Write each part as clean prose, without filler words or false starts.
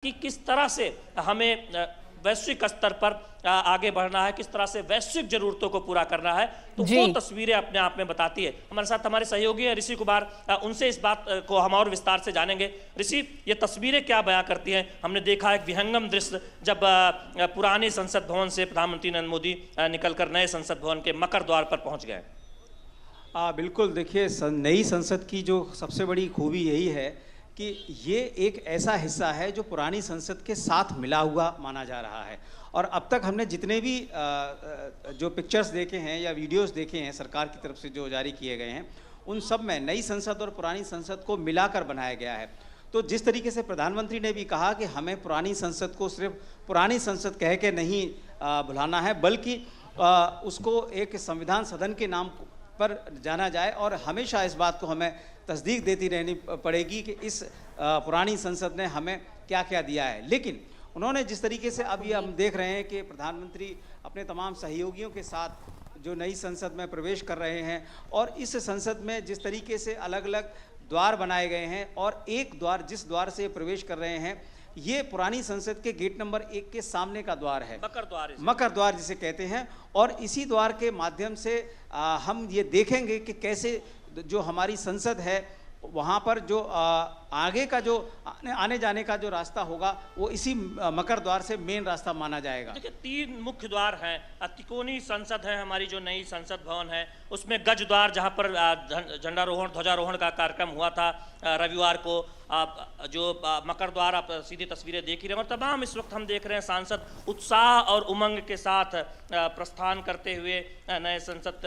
कि किस तरह से हमें वैश्विक स्तर पर आगे बढ़ना है, किस तरह से वैश्विक जरूरतों को पूरा करना है, तो वो तस्वीरें अपने आप में बताती है। हमारे साथ हमारे सहयोगी हैं ऋषि कुमार, उनसे इस बात को हम और विस्तार से जानेंगे। ऋषि, ये तस्वीरें क्या बयां करती हैं? हमने देखा एक विहंगम दृश्य जब पुराने संसद भवन से प्रधानमंत्री नरेंद्र मोदी निकलकर नए संसद भवन के मकर द्वार पर पहुंच गए। बिल्कुल, देखिए नई संसद की जो सबसे बड़ी खूबी यही है कि ये एक ऐसा हिस्सा है जो पुरानी संसद के साथ मिला हुआ माना जा रहा है। और अब तक हमने जितने भी जो पिक्चर्स देखे हैं या वीडियोस देखे हैं सरकार की तरफ से जो जारी किए गए हैं, उन सब में नई संसद और पुरानी संसद को मिलाकर बनाया गया है। तो जिस तरीके से प्रधानमंत्री ने भी कहा कि हमें पुरानी संसद को सिर्फ पुरानी संसद कह के नहीं भुलाना है, बल्कि उसको एक संविधान सदन के नाम पर जाना जाए, और हमेशा इस बात को हमें तस्दीक देती रहनी पड़ेगी कि इस पुरानी संसद ने हमें क्या क्या दिया है। लेकिन उन्होंने जिस तरीके से अब ये हम देख रहे हैं कि प्रधानमंत्री अपने तमाम सहयोगियों के साथ जो नई संसद में प्रवेश कर रहे हैं, और इस संसद में जिस तरीके से अलग अलग द्वार बनाए गए हैं, और एक द्वार जिस द्वार से प्रवेश कर रहे हैं, ये पुरानी संसद के गेट नंबर 1 के सामने का द्वार है, मकर द्वार जिसे कहते हैं। और इसी द्वार के माध्यम से हम ये देखेंगे कि कैसे जो हमारी संसद है वहाँ पर जो आगे का जो आने जाने का जो रास्ता होगा वो इसी मकर द्वार से मेन रास्ता माना जाएगा। देखिए, 3 मुख्य द्वार हैं। तिकोनी संसद है हमारी जो नई संसद भवन है, उसमें गज द्वार जहाँ पर झंडारोहण ध्वजारोहण का कार्यक्रम हुआ था रविवार को, जो मकर द्वार आप सीधी तस्वीरें देख ही रहे हैं। और तमाम इस वक्त हम देख रहे हैं सांसद उत्साह और उमंग के साथ प्रस्थान करते हुए नए संसद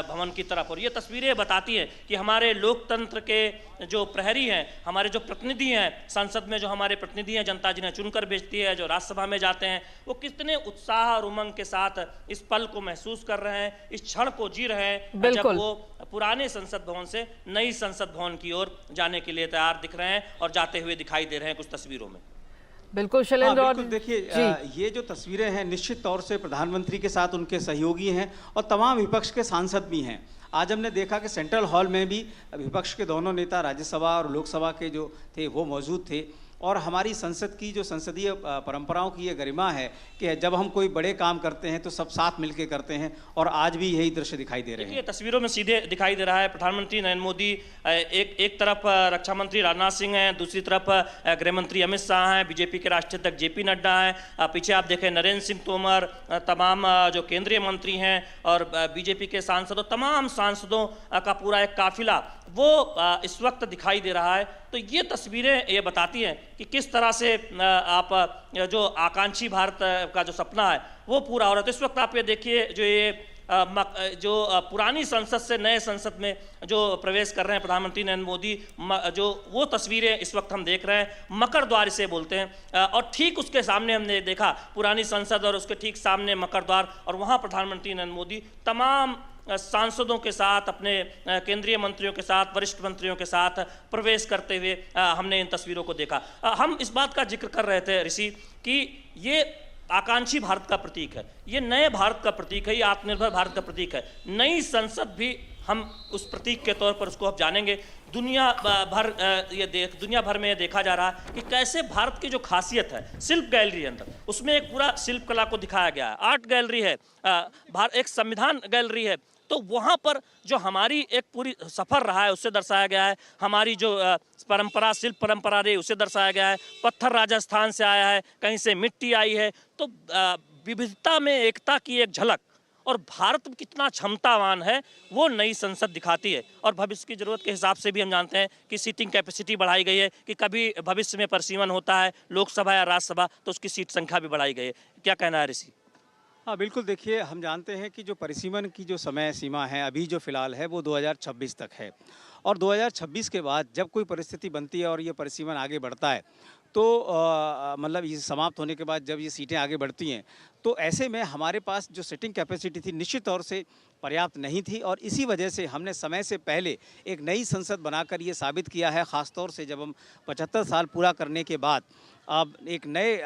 भवन की तरफ। और ये तस्वीरें बताती हैं कि हमारे लोकतंत्र के जो प्रहरी हैं, हमारे जो प्रतिनिधि हैं संसद में, जो हमारे प्रतिनिधि हैं, जनता जिन्हें चुनकर भेजती है, जो राज्यसभा में जाते हैं, वो कितने उत्साह और उमंग के साथ इस पल को महसूस कर रहे हैं, इस क्षण को जी रहे हैं जब वो पुराने संसद भवन से नई संसद भवन की ओर जाने के लिए तैयार दिख रहे हैं और जाते हुए दिखाई दे रहे हैं कुछ तस्वीरों में। बिल्कुल शैलेंद्र, और देखिए ये जो तस्वीरें हैं निश्चित तौर से प्रधानमंत्री के साथ उनके सहयोगी हैं और तमाम विपक्ष के सांसद भी हैं। आज हमने देखा कि सेंट्रल हॉल में भी विपक्ष के दोनों नेता राज्यसभा और लोकसभा के जो थे वो मौजूद थे। और हमारी संसद की जो संसदीय परंपराओं की ये गरिमा है कि जब हम कोई बड़े काम करते हैं तो सब साथ मिलकर करते हैं, और आज भी यही दृश्य दिखाई दे रहे हैं। तस्वीरों में सीधे दिखाई दे रहा है प्रधानमंत्री नरेंद्र मोदी, एक तरफ रक्षा मंत्री राजनाथ सिंह हैं, दूसरी तरफ गृह मंत्री अमित शाह हैं, बीजेपी के राष्ट्रीय अध्यक्ष जेपी नड्डा हैं, पीछे आप देखें नरेंद्र सिंह तोमर, तमाम जो केंद्रीय मंत्री हैं और बीजेपी के सांसदों, तमाम सांसदों का पूरा एक काफिला वो इस वक्त दिखाई दे रहा है। तो ये तस्वीरें ये बताती हैं कि किस तरह से आप जो आकांक्षी भारत का जो सपना है वो पूरा हो रहा है। तो इस वक्त आप ये देखिए जो पुरानी संसद से नए संसद में जो प्रवेश कर रहे हैं प्रधानमंत्री नरेंद्र मोदी, जो वो तस्वीरें इस वक्त हम देख रहे हैं, मकर द्वार इसे बोलते हैं। और ठीक उसके सामने हमने देखा पुरानी संसद और उसके ठीक सामने मकर द्वार, और वहाँ प्रधानमंत्री नरेंद्र मोदी तमाम सांसदों के साथ, अपने केंद्रीय मंत्रियों के साथ, वरिष्ठ मंत्रियों के साथ प्रवेश करते हुए हमने इन तस्वीरों को देखा। हम इस बात का जिक्र कर रहे थे ऋषि कि ये आकांक्षी भारत का प्रतीक है, ये नए भारत का प्रतीक है, ये आत्मनिर्भर भारत का प्रतीक है। नई संसद भी हम उस प्रतीक के तौर पर उसको अब जानेंगे। दुनिया भर में ये देखा जा रहा है कि कैसे भारत की जो खासियत है, शिल्प गैलरी अंदर उसमें एक पूरा शिल्प कला को दिखाया गया है, आर्ट गैलरी है, एक संविधान गैलरी है। तो वहाँ पर जो हमारी एक पूरी सफ़र रहा है उसे दर्शाया गया है, हमारी जो परंपरा, शिल्प परंपरा रही उसे दर्शाया गया है। पत्थर राजस्थान से आया है, कहीं से मिट्टी आई है, तो विविधता में एकता की एक झलक, और भारत कितना क्षमतावान है वो नई संसद दिखाती है। और भविष्य की ज़रूरत के हिसाब से भी हम जानते हैं कि सीटिंग कैपेसिटी बढ़ाई गई है, कि कभी भविष्य में परिसीमन होता है लोकसभा या राज्यसभा तो उसकी सीट संख्या भी बढ़ाई गई है। क्या कहना है ऋषि? हाँ बिल्कुल, देखिए हम जानते हैं कि जो परिसीमन की जो समय सीमा है अभी जो फ़िलहाल है वो 2026 तक है, और 2026 के बाद जब कोई परिस्थिति बनती है और ये परिसीमन आगे बढ़ता है तो मतलब ये समाप्त होने के बाद जब ये सीटें आगे बढ़ती हैं तो ऐसे में हमारे पास जो सिटिंग कैपेसिटी थी निश्चित तौर से पर्याप्त नहीं थी, और इसी वजह से हमने समय से पहले एक नई संसद बनाकर ये साबित किया है, ख़ास तौर से जब हम 75 साल पूरा करने के बाद अब एक नए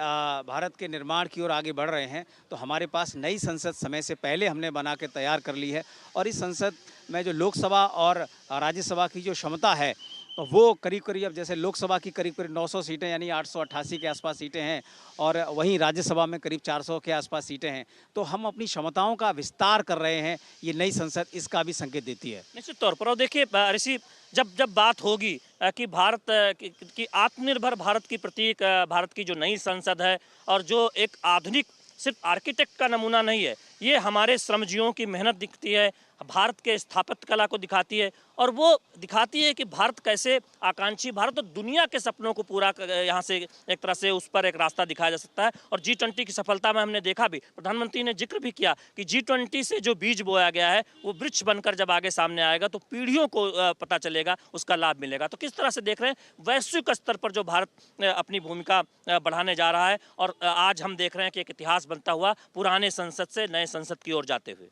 भारत के निर्माण की ओर आगे बढ़ रहे हैं, तो हमारे पास नई संसद समय से पहले हमने बना के तैयार कर ली है। और इस संसद में जो लोकसभा और राज्यसभा की जो क्षमता है तो वो करीब करीब अब जैसे लोकसभा की करीब करीब 900 सीटें यानी 888 के आसपास सीटें हैं और वहीं राज्यसभा में करीब 400 के आसपास सीटें हैं। तो हम अपनी क्षमताओं का विस्तार कर रहे हैं, ये नई संसद इसका भी संकेत देती है। निश्चित तौर पर। और देखिए ऋषि, जब जब बात होगी कि भारत की आत्मनिर्भर भारत की प्रतीक भारत की जो नई संसद है और जो एक आधुनिक सिर्फ आर्किटेक्ट का नमूना नहीं है, ये हमारे श्रमजीवियों की मेहनत दिखती है, भारत के स्थापत्य कला को दिखाती है और वो दिखाती है कि भारत कैसे आकांक्षी भारत और दुनिया के सपनों को पूरा यहाँ से एक तरह से उस पर एक रास्ता दिखाया जा सकता है। और G20 की सफलता में हमने देखा भी, प्रधानमंत्री ने जिक्र भी किया कि G20 से जो बीज बोया गया है वो वृक्ष बनकर जब आगे सामने आएगा तो पीढ़ियों को पता चलेगा, उसका लाभ मिलेगा। तो किस तरह से देख रहे हैं वैश्विक स्तर पर जो भारत अपनी भूमिका बढ़ाने जा रहा है और आज हम देख रहे हैं कि एक इतिहास बनता हुआ पुराने संसद से नए संसद की ओर जाते हुए।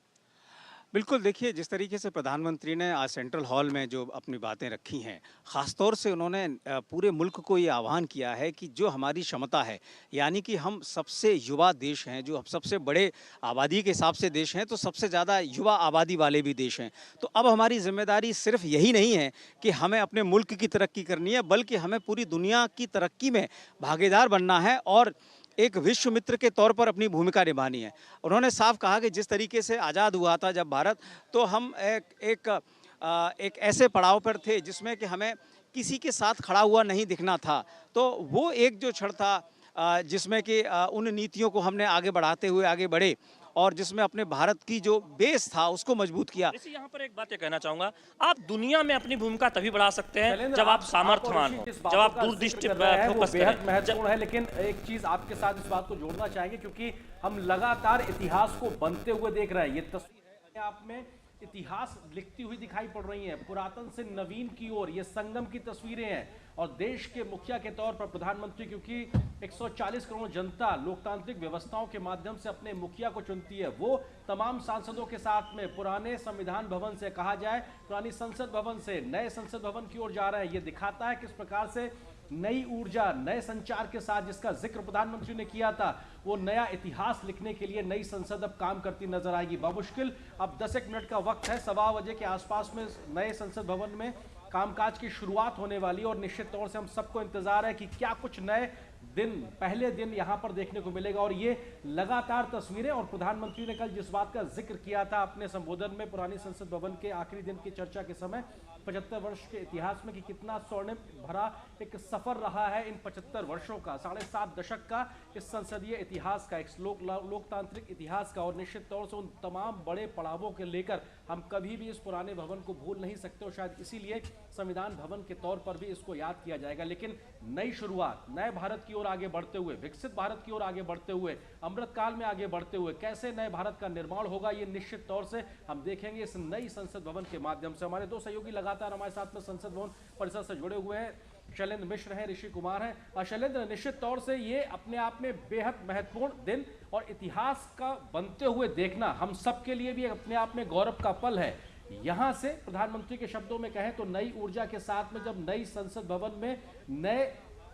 बिल्कुल, देखिए जिस तरीके से प्रधानमंत्री ने आज सेंट्रल हॉल में जो अपनी बातें रखी हैं, ख़ासतौर से उन्होंने पूरे मुल्क को ये आह्वान किया है कि जो हमारी क्षमता है, यानी कि हम सबसे युवा देश हैं, जो सबसे बड़े आबादी के हिसाब से देश हैं, तो सबसे ज़्यादा युवा आबादी वाले भी देश हैं। तो अब हमारी ज़िम्मेदारी सिर्फ यही नहीं है कि हमें अपने मुल्क की तरक्की करनी है, बल्कि हमें पूरी दुनिया की तरक्की में भागीदार बनना है और एक विश्व मित्र के तौर पर अपनी भूमिका निभानी है। उन्होंने साफ कहा कि जिस तरीके से आज़ाद हुआ था जब भारत, तो हम एक ऐसे पड़ाव पर थे जिसमें कि हमें किसी के साथ खड़ा हुआ नहीं दिखना था। तो वो एक जो क्षण था जिसमें कि उन नीतियों को हमने आगे बढ़ाते हुए आगे बढ़े और जिसमें अपने भारत की जो बेस था उसको मजबूत किया। इसी यहाँ पर एक बात ये कहना चाहूंगा, आप दुनिया में अपनी भूमिका तभी बढ़ा सकते हैं जब आप सामर्थ्यवान हो, जब आप दूरदृष्टि फोकस बेहद महत्वपूर्ण है। लेकिन एक चीज आपके साथ इस बात को जोड़ना चाहेंगे, क्योंकि हम लगातार इतिहास को बनते हुए देख रहे हैं। ये तस्वीर आप में इतिहास लिखती हुई दिखाई पड़ रही हैं, पुरातन से नवीन की ओर ये संगम की तस्वीरें हैं। और देश के मुखिया के तौर पर प्रधानमंत्री, क्योंकि 140 करोड़ जनता लोकतांत्रिक व्यवस्थाओं के माध्यम से अपने मुखिया को चुनती है, वो तमाम सांसदों के साथ में पुराने संविधान भवन से, कहा जाए पुरानी संसद भवन से नए संसद भवन की ओर जा रहे हैं। ये दिखाता है किस प्रकार से नई ऊर्जा, नए संचार के साथ, जिसका जिक्र प्रधानमंत्री ने किया था, वो नया इतिहास लिखने के लिए नई संसद अब काम करती नजर आएगी। बामुश्किल अब 10 मिनट का वक्त है, 1:15 बजे के आसपास में नए संसद भवन में कामकाज की शुरुआत होने वाली है और निश्चित तौर से हम सबको इंतजार है कि क्या कुछ नए दिन, पहले दिन यहां पर देखने को मिलेगा। और ये लगातार तस्वीरें, और प्रधानमंत्री ने कल जिस बात का जिक्र किया था अपने संबोधन में पुरानी संसद भवन के आखिरी दिन की चर्चा के समय, 75 वर्ष के इतिहास में कि कितना स्वर्णिम भरा एक सफर रहा है इन 75 वर्षों का, 7.5 दशक का इस संसदीय इतिहास का, एक लोकतांत्रिक इतिहास का। और निश्चित तौर से उन तमाम बड़े पड़ावों के लेकर हम कभी भी इस पुराने भवन को भूल नहीं सकते और शायद इसीलिए संविधान भवन के तौर पर भी इसको याद किया जाएगा। लेकिन नई शुरुआत, नए भारत की ओर आगे बढ़ते हुए, विकसित भारत की ओर आगे बढ़ते हुए, अमृत काल में आगे बढ़ते हुए कैसे नए भारत का निर्माण होगा, ये निश्चित तौर से हम देखेंगे इस नई संसद भवन के माध्यम से। हमारे दो सहयोगी लगातार हमारे साथ में संसद भवन परिसर से जुड़े हुए हैं, शैलेंद्र मिश्र हैं, ऋषि कुमार हैं। और शैलेंद्र, निश्चित तौर से ये अपने आप में बेहद महत्वपूर्ण दिन और इतिहास का बनते हुए देखना हम सब के लिए भी अपने आप में गौरव का पल है। यहां से प्रधानमंत्री के शब्दों में कहें तो नई ऊर्जा के साथ में जब नई संसद भवन में नए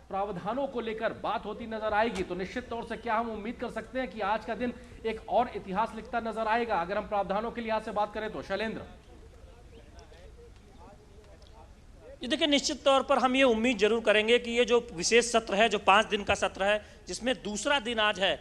प्रावधानों को लेकर बात होती नजर आएगी, तो निश्चित तौर से क्या हम उम्मीद कर सकते हैं कि आज का दिन एक और इतिहास लिखता नजर आएगा, अगर हम प्रावधानों के लिहाज से बात करें तो? शैलेंद्र, देखिए निश्चित तौर पर हम ये उम्मीद जरूर करेंगे कि ये जो विशेष सत्र है, जो 5 दिन का सत्र है, जिसमें दूसरा दिन आज है,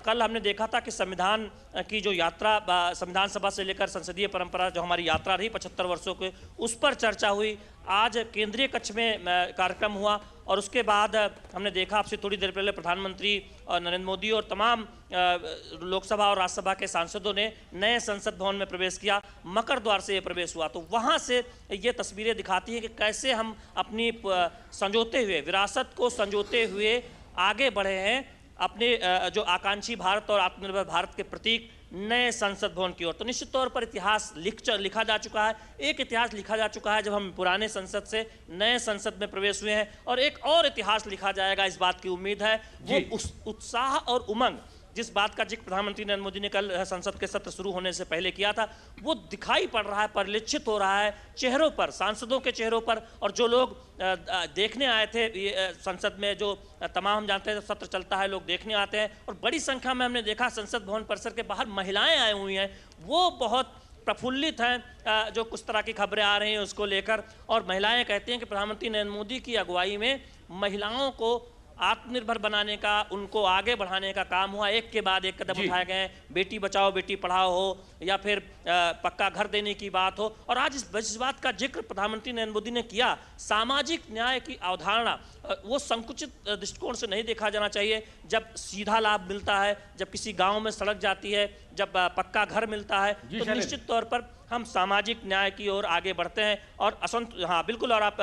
कल हमने देखा था कि संविधान की जो यात्रा, संविधान सभा से लेकर संसदीय परंपरा जो हमारी यात्रा रही 75 वर्षों के, उस पर चर्चा हुई। आज केंद्रीय कक्ष में कार्यक्रम हुआ और उसके बाद हमने देखा आपसे थोड़ी देर पहले प्रधानमंत्री और नरेंद्र मोदी और तमाम लोकसभा और राज्यसभा के सांसदों ने नए संसद भवन में प्रवेश किया, मकर द्वार से ये प्रवेश हुआ। तो वहाँ से ये तस्वीरें दिखाती हैं कि कैसे हम अपनी संजोते हुए, विरासत को संजोते हुए आगे बढ़े हैं अपने जो आकांक्षी भारत और आत्मनिर्भर भारत के प्रतीक नए संसद भवन की ओर। तो निश्चित तौर पर इतिहास लिखा जा चुका है, एक इतिहास लिखा जा चुका है जब हम पुराने संसद से नए संसद में प्रवेश हुए हैं, और एक और इतिहास लिखा जाएगा, इस बात की उम्मीद है। वो उत्साह और उमंग, जिस बात का जिक्र प्रधानमंत्री नरेंद्र मोदी ने कल संसद के सत्र शुरू होने से पहले किया था, वो दिखाई पड़ रहा है, परिलक्षित हो रहा है चेहरों पर, सांसदों के चेहरों पर। और जो लोग देखने आए थे संसद में, जो तमाम हम जानते हैं सत्र चलता है, लोग देखने आते हैं, और बड़ी संख्या में हमने देखा संसद भवन परिसर के बाहर महिलाएं आई हुई हैं, वो बहुत प्रफुल्लित हैं जो कुछ तरह की खबरें आ रही हैं उसको लेकर। और महिलाएं कहती हैं कि प्रधानमंत्री नरेंद्र मोदी की अगुवाई में महिलाओं को आत्मनिर्भर बनाने का, उनको आगे बढ़ाने का काम हुआ। एक के बाद एक कदम उठाए गए हैं, बेटी बचाओ बेटी पढ़ाओ हो या फिर पक्का घर देने की बात हो। और आज इस बात का जिक्र प्रधानमंत्री नरेंद्र मोदी ने किया, सामाजिक न्याय की अवधारणा वो संकुचित दृष्टिकोण से नहीं देखा जाना चाहिए। जब सीधा लाभ मिलता है, जब किसी गांव में सड़क जाती है, जब पक्का घर मिलता है, तो निश्चित तौर पर हम सामाजिक न्याय की ओर आगे बढ़ते हैं। और हाँ बिल्कुल, और आप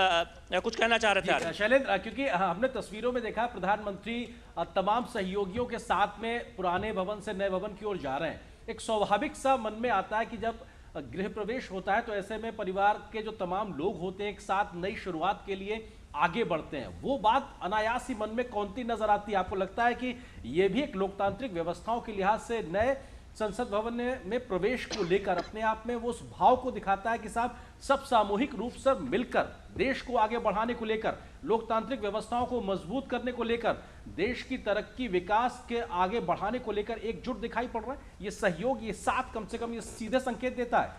कुछ कहना चाह रहे थे शैलेंद्र? क्योंकि हमने तस्वीरों में देखा प्रधानमंत्री तमाम सहयोगियों के साथ में पुराने भवन से नए भवन की ओर जा रहे हैं। एक स्वाभाविक सा मन में आता है कि जब गृह प्रवेश होता है तो ऐसे में परिवार के जो तमाम लोग होते हैं एक साथ नई शुरुआत के लिए आगे बढ़ते हैं। वो बात अनायास ही मन में कौनती नजर आती है? आपको लगता है कि ये भी एक लोकतांत्रिक व्यवस्थाओं के लिहाज से नए संसद भवन में प्रवेश को लेकर अपने आप में वो उस भाव को दिखाता है कि साहब सब सामूहिक रूप से मिलकर देश को आगे बढ़ाने को लेकर, लोकतांत्रिक व्यवस्थाओं को मजबूत करने को लेकर, देश की तरक्की विकास के आगे बढ़ाने को लेकर एकजुट दिखाई पड़ रहा है? ये सहयोग, ये साथ कम से कम ये सीधे संकेत देता है।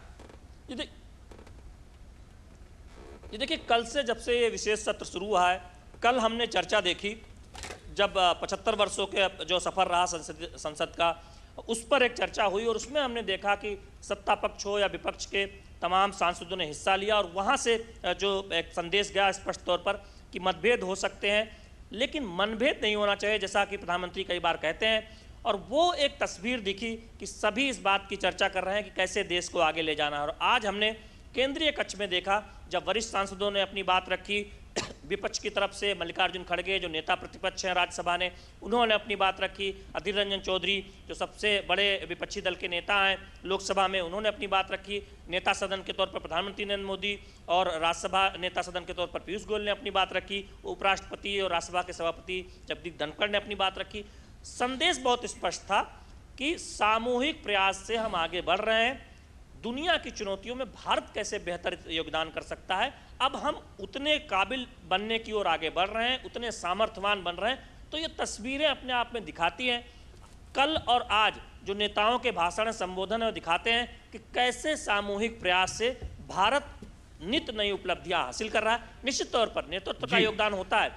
ये देखिए, कल से जब से ये विशेष सत्र शुरू हुआ है, कल हमने चर्चा देखी जब 75 वर्षों के जो सफर रहा संसद का, उस पर एक चर्चा हुई और उसमें हमने देखा कि सत्ता पक्ष हो या विपक्ष के तमाम सांसदों ने हिस्सा लिया। और वहाँ से जो एक संदेश गया स्पष्ट तौर पर कि मतभेद हो सकते हैं लेकिन मनभेद नहीं होना चाहिए, जैसा कि प्रधानमंत्री कई बार कहते हैं। और वो एक तस्वीर दिखी कि सभी इस बात की चर्चा कर रहे हैं कि कैसे देश को आगे ले जाना है। और आज हमने केंद्रीय कक्ष में देखा जब वरिष्ठ सांसदों ने अपनी बात रखी, विपक्ष की तरफ से मल्लिकार्जुन खड़गे जो नेता प्रतिपक्ष हैं राज्यसभा ने, उन्होंने अपनी बात रखी। अधीर रंजन चौधरी जो सबसे बड़े विपक्षी दल के नेता हैं लोकसभा में, उन्होंने अपनी बात रखी। नेता सदन के तौर पर प्रधानमंत्री नरेंद्र मोदी और राज्यसभा नेता सदन के तौर पर पीयूष गोयल ने अपनी बात रखी। उपराष्ट्रपति और राज्यसभा के सभापति जगदीप धनखड़ ने अपनी बात रखी। संदेश बहुत स्पष्ट था कि सामूहिक प्रयास से हम आगे बढ़ रहे हैं। दुनिया की चुनौतियों में भारत कैसे बेहतर योगदान कर सकता है, अब हम उतने काबिल बनने की ओर आगे बढ़ रहे हैं, उतने सामर्थ्यवान बन रहे हैं। तो ये तस्वीरें अपने आप में दिखाती हैं, कल और आज जो नेताओं के भाषण संबोधन है वो दिखाते हैं कि कैसे सामूहिक प्रयास से भारत नित नई उपलब्धियां हासिल कर रहा है। निश्चित तौर पर नेतृत्व का योगदान होता है।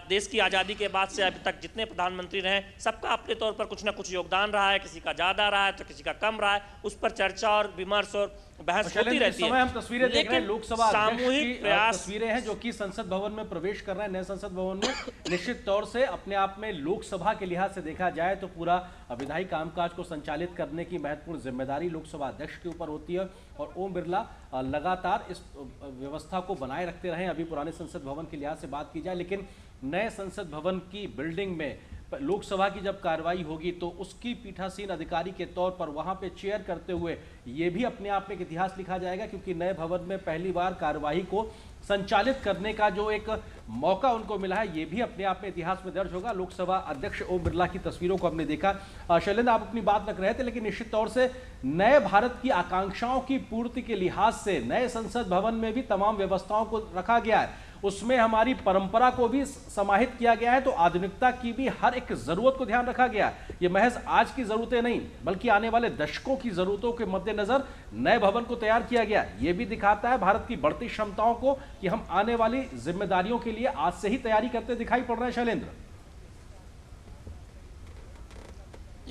देश की आज़ादी के बाद से अभी तक जितने प्रधानमंत्री रहे सबका अपने तौर पर कुछ ना कुछ योगदान रहा है, किसी का ज़्यादा रहा है तो किसी का कम रहा है। उस पर चर्चा और विमर्श और बहस होती रहती है। हम तस्वीरें देख रहे हैं लोकसभा सामूहिक प्रयास तस्वीरें हैं जो कि संसद भवन में प्रवेश कर रहे हैं, नए संसद भवन में। निश्चित तौर से अपने आप में लोकसभा के लिहाज से देखा जाए तो पूरा विधायी कामकाज को संचालित करने की महत्वपूर्ण जिम्मेदारी लोकसभा अध्यक्ष के ऊपर होती है और ओम बिरला लगातार इस व्यवस्था को बनाए रखते रहे। अभी पुराने संसद भवन के लिहाज से बात की जाए, लेकिन नए संसद भवन की बिल्डिंग में लोकसभा की जब कार्रवाई होगी तो उसकी पीठासीन अधिकारी के तौर पर वहां पे चेयर करते हुए ये भी अपने आप में एक इतिहास लिखा जाएगा, क्योंकि नए भवन में पहली बार कार्यवाही को संचालित करने का जो एक मौका उनको मिला है, ये भी अपने आप में इतिहास में दर्ज होगा। लोकसभा अध्यक्ष ओम बिरला की तस्वीरों को हमने देखा। शैलेंद्र, आप अपनी बात रख रहे थे, लेकिन निश्चित तौर से नए भारत की आकांक्षाओं की पूर्ति के लिहाज से नए संसद भवन में भी तमाम व्यवस्थाओं को रखा गया है, उसमें हमारी परंपरा को भी समाहित किया गया है, तो आधुनिकता की भी हर एक जरूरत को ध्यान रखा गया है। ये महज आज की जरूरतें नहीं बल्कि आने वाले दशकों की जरूरतों के मद्देनजर नए भवन को तैयार किया गया। ये भी दिखाता है भारत की बढ़ती क्षमताओं को कि हम आने वाली जिम्मेदारियों के लिए आज से ही तैयारी करते दिखाई पड़ रहे हैं। शैलेंद्र,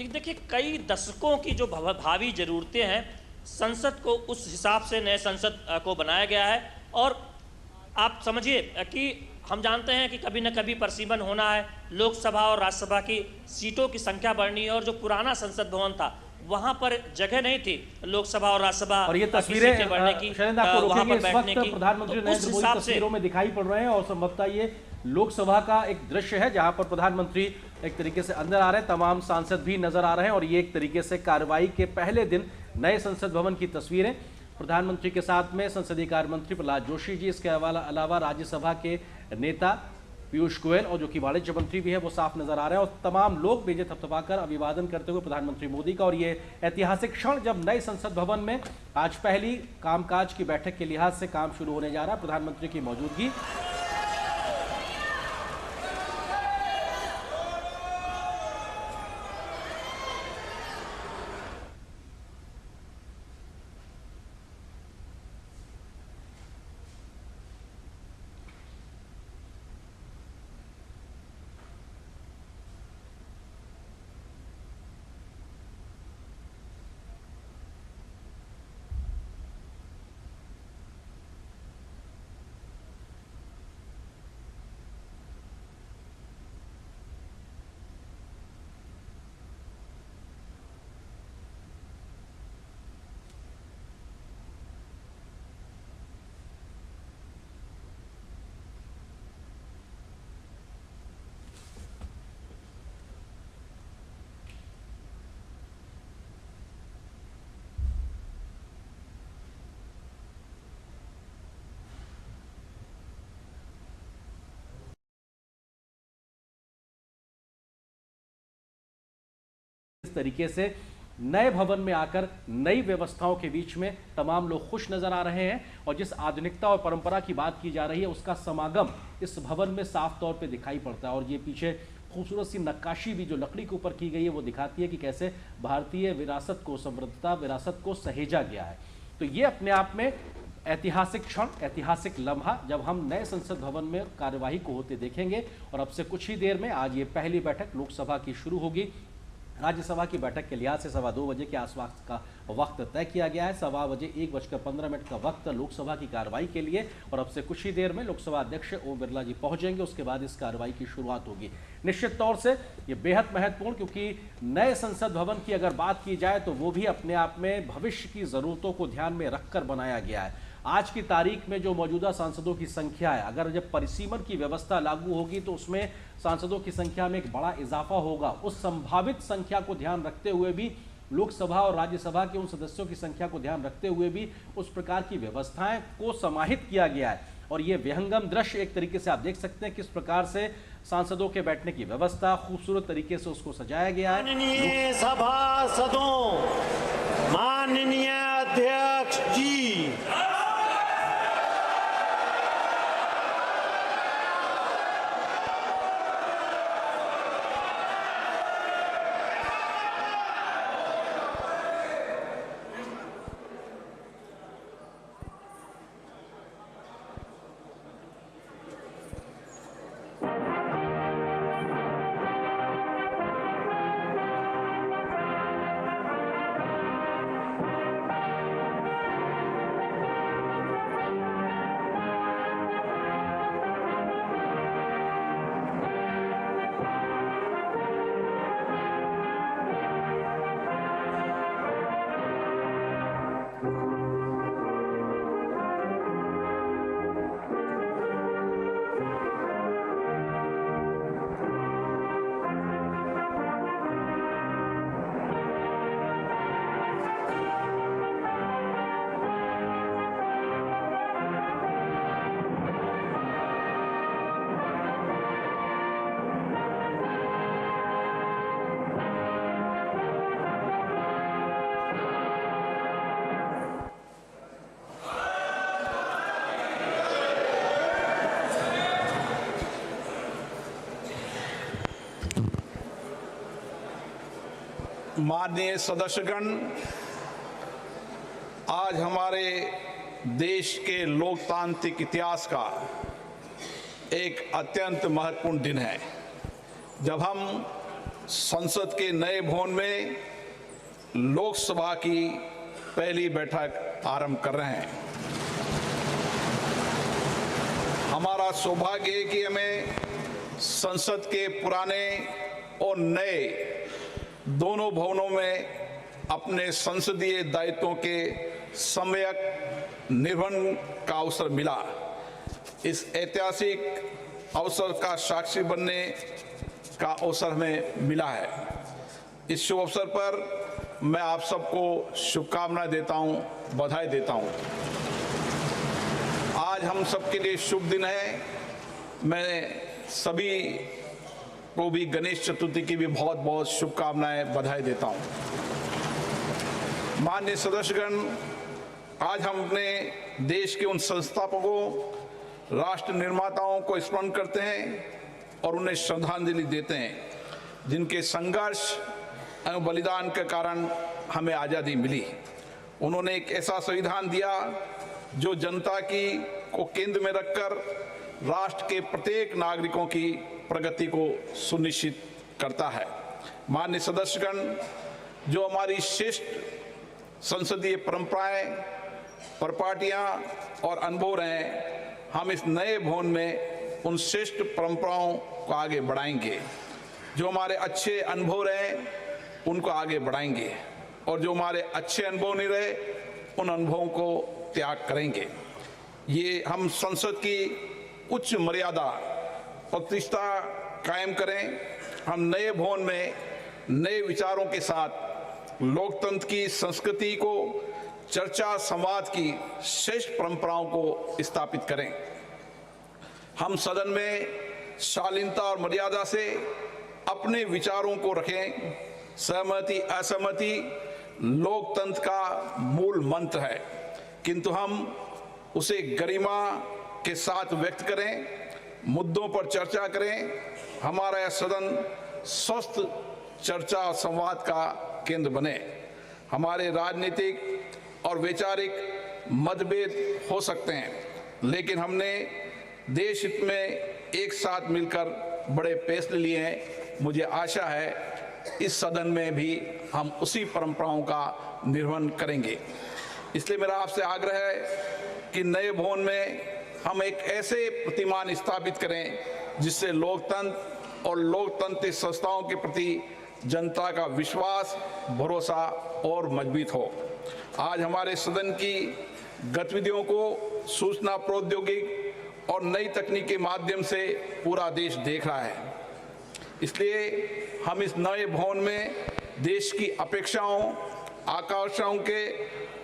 देखिए, कई दशकों की जो भावी जरूरतें हैं, संसद को उस हिसाब से नए संसद को बनाया गया है। और आप समझिए कि हम जानते हैं कि कभी न कभी परसीमन होना है, लोकसभा और राज्यसभा की सीटों की संख्या बढ़नी है। और जो पुराना संसद भवन था वहां पर जगह नहीं थी लोकसभा और राज्यसभा और ये तस्वीरें बढ़ने की, वहां पर बैठने की, प्रधानमंत्री नरेंद्र मोदी तस्वीरों में दिखाई पड़ रहे हैं। और संभवतः ये लोकसभा का एक दृश्य है जहां पर प्रधानमंत्री एक तरीके से अंदर आ रहे हैं, तमाम सांसद भी नजर आ रहे हैं। और ये एक तरीके से कार्रवाई के पहले दिन नए संसद भवन की तस्वीरें, प्रधानमंत्री के साथ में संसदीय कार्य मंत्री प्रहलाद जोशी जी, इसके अलावा राज्यसभा के नेता पीयूष गोयल और जो कि वाणिज्य मंत्री भी है वो साफ नजर आ रहे हैं। और तमाम लोग बेजे थपथपाकर अभिवादन करते हुए प्रधानमंत्री मोदी का। और ये ऐतिहासिक क्षण जब नए संसद भवन में आज पहली कामकाज की बैठक के लिहाज से काम शुरू होने जा रहा है, प्रधानमंत्री की मौजूदगी। किस तरीके से नए भवन में आकर नई व्यवस्थाओं के बीच में तमाम लोग खुश नजर आ रहे हैं और जिस आधुनिकता और परंपरा की बात की जा रही है उसका समागम इस भवन में साफ तौर पे दिखाई पड़ता है। और ये पीछे खूबसूरत सी नक्काशी भी जो लकड़ी के ऊपर की गई है वो दिखाती है कि कैसे भारतीय विरासत को, समृद्धता विरासत को सहेजा गया है। तो ये अपने आप में ऐतिहासिक क्षण, ऐतिहासिक लम्हा जब हम नए संसद भवन में कार्यवाही को होते देखेंगे। और अब से कुछ ही देर में आज ये पहली बैठक लोकसभा की शुरू होगी। राज्यसभा की बैठक के लिहाज से 2:15 बजे के आसपास का वक्त तय किया गया है। 1:15 बजे 1:15 का वक्त लोकसभा की कार्रवाई के लिए और अब से कुछ ही देर में लोकसभा अध्यक्ष ओम बिरला जी पहुंचेंगे। उसके बाद इस कार्रवाई की शुरुआत होगी। निश्चित तौर से ये बेहद महत्वपूर्ण, क्योंकि नए संसद भवन की अगर बात की जाए तो वो भी अपने आप में भविष्य की जरूरतों को ध्यान में रखकर बनाया गया है। आज की तारीख में जो मौजूदा सांसदों की संख्या है, अगर जब परिसीमन की व्यवस्था लागू होगी तो उसमें सांसदों की संख्या में एक बड़ा इजाफा होगा। उस संभावित संख्या को ध्यान रखते हुए भी, लोकसभा और राज्यसभा के उन सदस्यों की संख्या को ध्यान रखते हुए भी उस प्रकार की व्यवस्थाएं को समाहित किया गया है। और ये विहंगम दृश्य एक तरीके से आप देख सकते हैं किस प्रकार से सांसदों के बैठने की व्यवस्था खूबसूरत तरीके से उसको सजाया गया है। माननीय सभासदों, माननीय अध्यक्ष जी, माननीय सदस्यगण, आज हमारे देश के लोकतांत्रिक इतिहास का एक अत्यंत महत्वपूर्ण दिन है, जब हम संसद के नए भवन में लोकसभा की पहली बैठक आरंभ कर रहे हैं। हमारा सौभाग्य है कि हमें संसद के पुराने और नए दोनों भवनों में अपने संसदीय दायित्वों के सम्यक निर्वहन का अवसर मिला। इस ऐतिहासिक अवसर का साक्षी बनने का अवसर हमें मिला है। इस शुभ अवसर पर मैं आप सबको शुभकामनाएं देता हूं, बधाई देता हूं। आज हम सबके लिए शुभ दिन है। मैं सभी को भी गणेश चतुर्थी की भी बहुत बहुत शुभकामनाएं, बधाई देता हूं। माननीय सदस्यगण, आज हम अपने देश के उन संस्थापकों, राष्ट्र निर्माताओं को स्मरण करते हैं और उन्हें श्रद्धांजलि देते हैं जिनके संघर्ष एवं बलिदान के कारण हमें आज़ादी मिली। उन्होंने एक ऐसा संविधान दिया जो जनता की को केंद्र में रखकर राष्ट्र के प्रत्येक नागरिकों की प्रगति को सुनिश्चित करता है। माननीय सदस्यगण, जो हमारी श्रेष्ठ संसदीय परंपराएं, परिपाटियां और अनुभव रहे, हम इस नए भवन में उन श्रेष्ठ परंपराओं को आगे बढ़ाएंगे। जो हमारे अच्छे अनुभव रहे उनको आगे बढ़ाएंगे और जो हमारे अच्छे अनुभव नहीं रहे उन अनुभवों को त्याग करेंगे। ये हम संसद की उच्च मर्यादा प्रतिष्ठा कायम करें। हम नए भवन में नए विचारों के साथ लोकतंत्र की संस्कृति को, चर्चा संवाद की श्रेष्ठ परंपराओं को स्थापित करें। हम सदन में शालीनता और मर्यादा से अपने विचारों को रखें सहमति असहमति लोकतंत्र का मूल मंत्र है, किंतु हम उसे गरिमा के साथ व्यक्त करें, मुद्दों पर चर्चा करें। हमारा यह सदन स्वस्थ चर्चा और संवाद का केंद्र बने। हमारे राजनीतिक और वैचारिक मतभेद हो सकते हैं, लेकिन हमने देश हित में एक साथ मिलकर बड़े फैसले लिए हैं। मुझे आशा है इस सदन में भी हम उसी परंपराओं का निर्वहन करेंगे। इसलिए मेरा आपसे आग्रह है कि नए भवन में हम एक ऐसे प्रतिमान स्थापित करें जिससे लोकतंत्र और लोकतांत्रिक संस्थाओं के प्रति जनता का विश्वास, भरोसा और मजबूत हो। आज हमारे सदन की गतिविधियों को सूचना प्रौद्योगिकी और नई तकनीक के माध्यम से पूरा देश देख रहा है। इसलिए हम इस नए भवन में देश की अपेक्षाओं, आकांक्षाओं के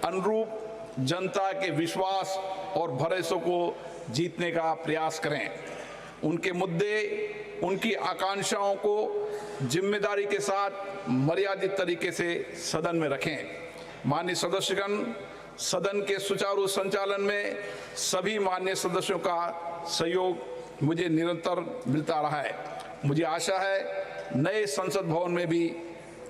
अनुरूप जनता के विश्वास और भरोसे को जीतने का प्रयास करें। उनके मुद्दे, उनकी आकांक्षाओं को जिम्मेदारी के साथ मर्यादित तरीके से सदन में रखें। माननीय सदस्यगण, सदन के सुचारू संचालन में सभी माननीय सदस्यों का सहयोग मुझे निरंतर मिलता रहा है। मुझे आशा है नए संसद भवन में भी,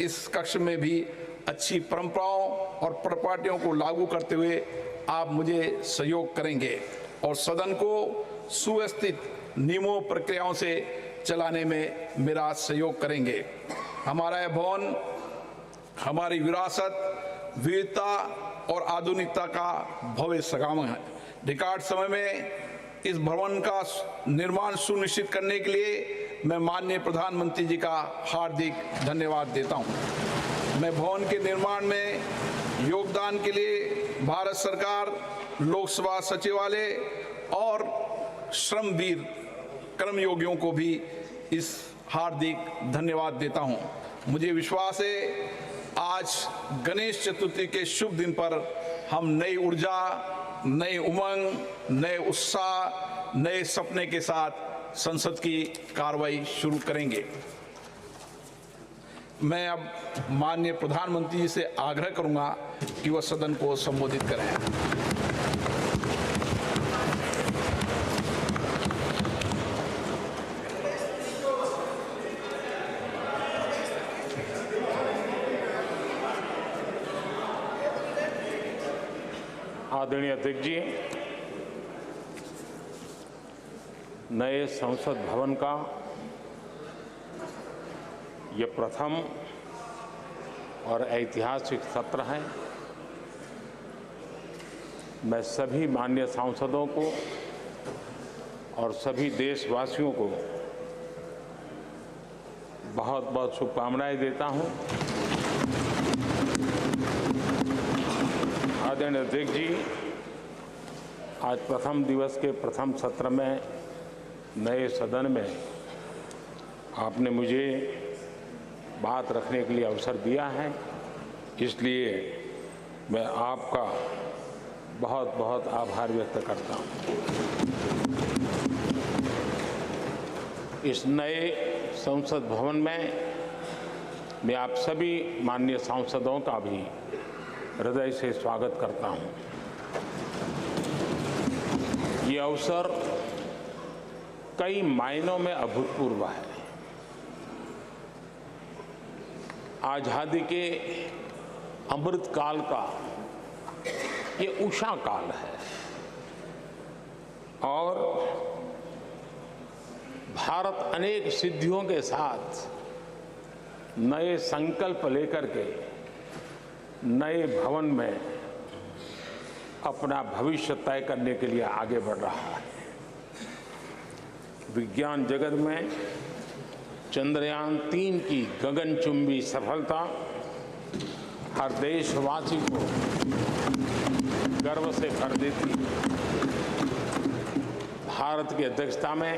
इस कक्ष में भी अच्छी परंपराओं और परिपाटियों को लागू करते हुए आप मुझे सहयोग करेंगे और सदन को सुव्यवस्थित नियमों प्रक्रियाओं से चलाने में मेरा सहयोग करेंगे। हमारा यह भवन हमारी विरासत, विविधता और आधुनिकता का भव्य संगम है। रिकॉर्ड समय में इस भवन का निर्माण सुनिश्चित करने के लिए मैं माननीय प्रधानमंत्री जी का हार्दिक धन्यवाद देता हूं। मैं भवन के निर्माण में योगदान के लिए भारत सरकार, लोकसभा सचिवालय और श्रमवीर कर्मयोगियों को भी इस हार्दिक धन्यवाद देता हूं। मुझे विश्वास है आज गणेश चतुर्थी के शुभ दिन पर हम नई ऊर्जा, नई उमंग, नए उत्साह, नए सपने के साथ संसद की कार्रवाई शुरू करेंगे। मैं अब माननीय प्रधानमंत्री जी से आग्रह करूंगा कि वह सदन को संबोधित करें। आदरणीय अध्यक्ष जी, नए संसद भवन का ये प्रथम और ऐतिहासिक सत्र है। मैं सभी माननीय सांसदों को और सभी देशवासियों को बहुत बहुत शुभकामनाएं देता हूं। आदरणीय अध्यक्ष जी, आज प्रथम दिवस के प्रथम सत्र में नए सदन में आपने मुझे बात रखने के लिए अवसर दिया है, इसलिए मैं आपका बहुत बहुत आभार व्यक्त करता हूँ। इस नए संसद भवन में मैं आप सभी माननीय सांसदों का भी हृदय से स्वागत करता हूँ। ये अवसर कई मायनों में अभूतपूर्व है। आज़ादी के अमृत काल का ये उषा काल है और भारत अनेक सिद्धियों के साथ नए संकल्प लेकर के नए भवन में अपना भविष्य तय करने के लिए आगे बढ़ रहा है। विज्ञान जगत में चंद्रयान 3 की गगनचुंबी सफलता हर देशवासी को गर्व से भर देती है। भारत की अध्यक्षता में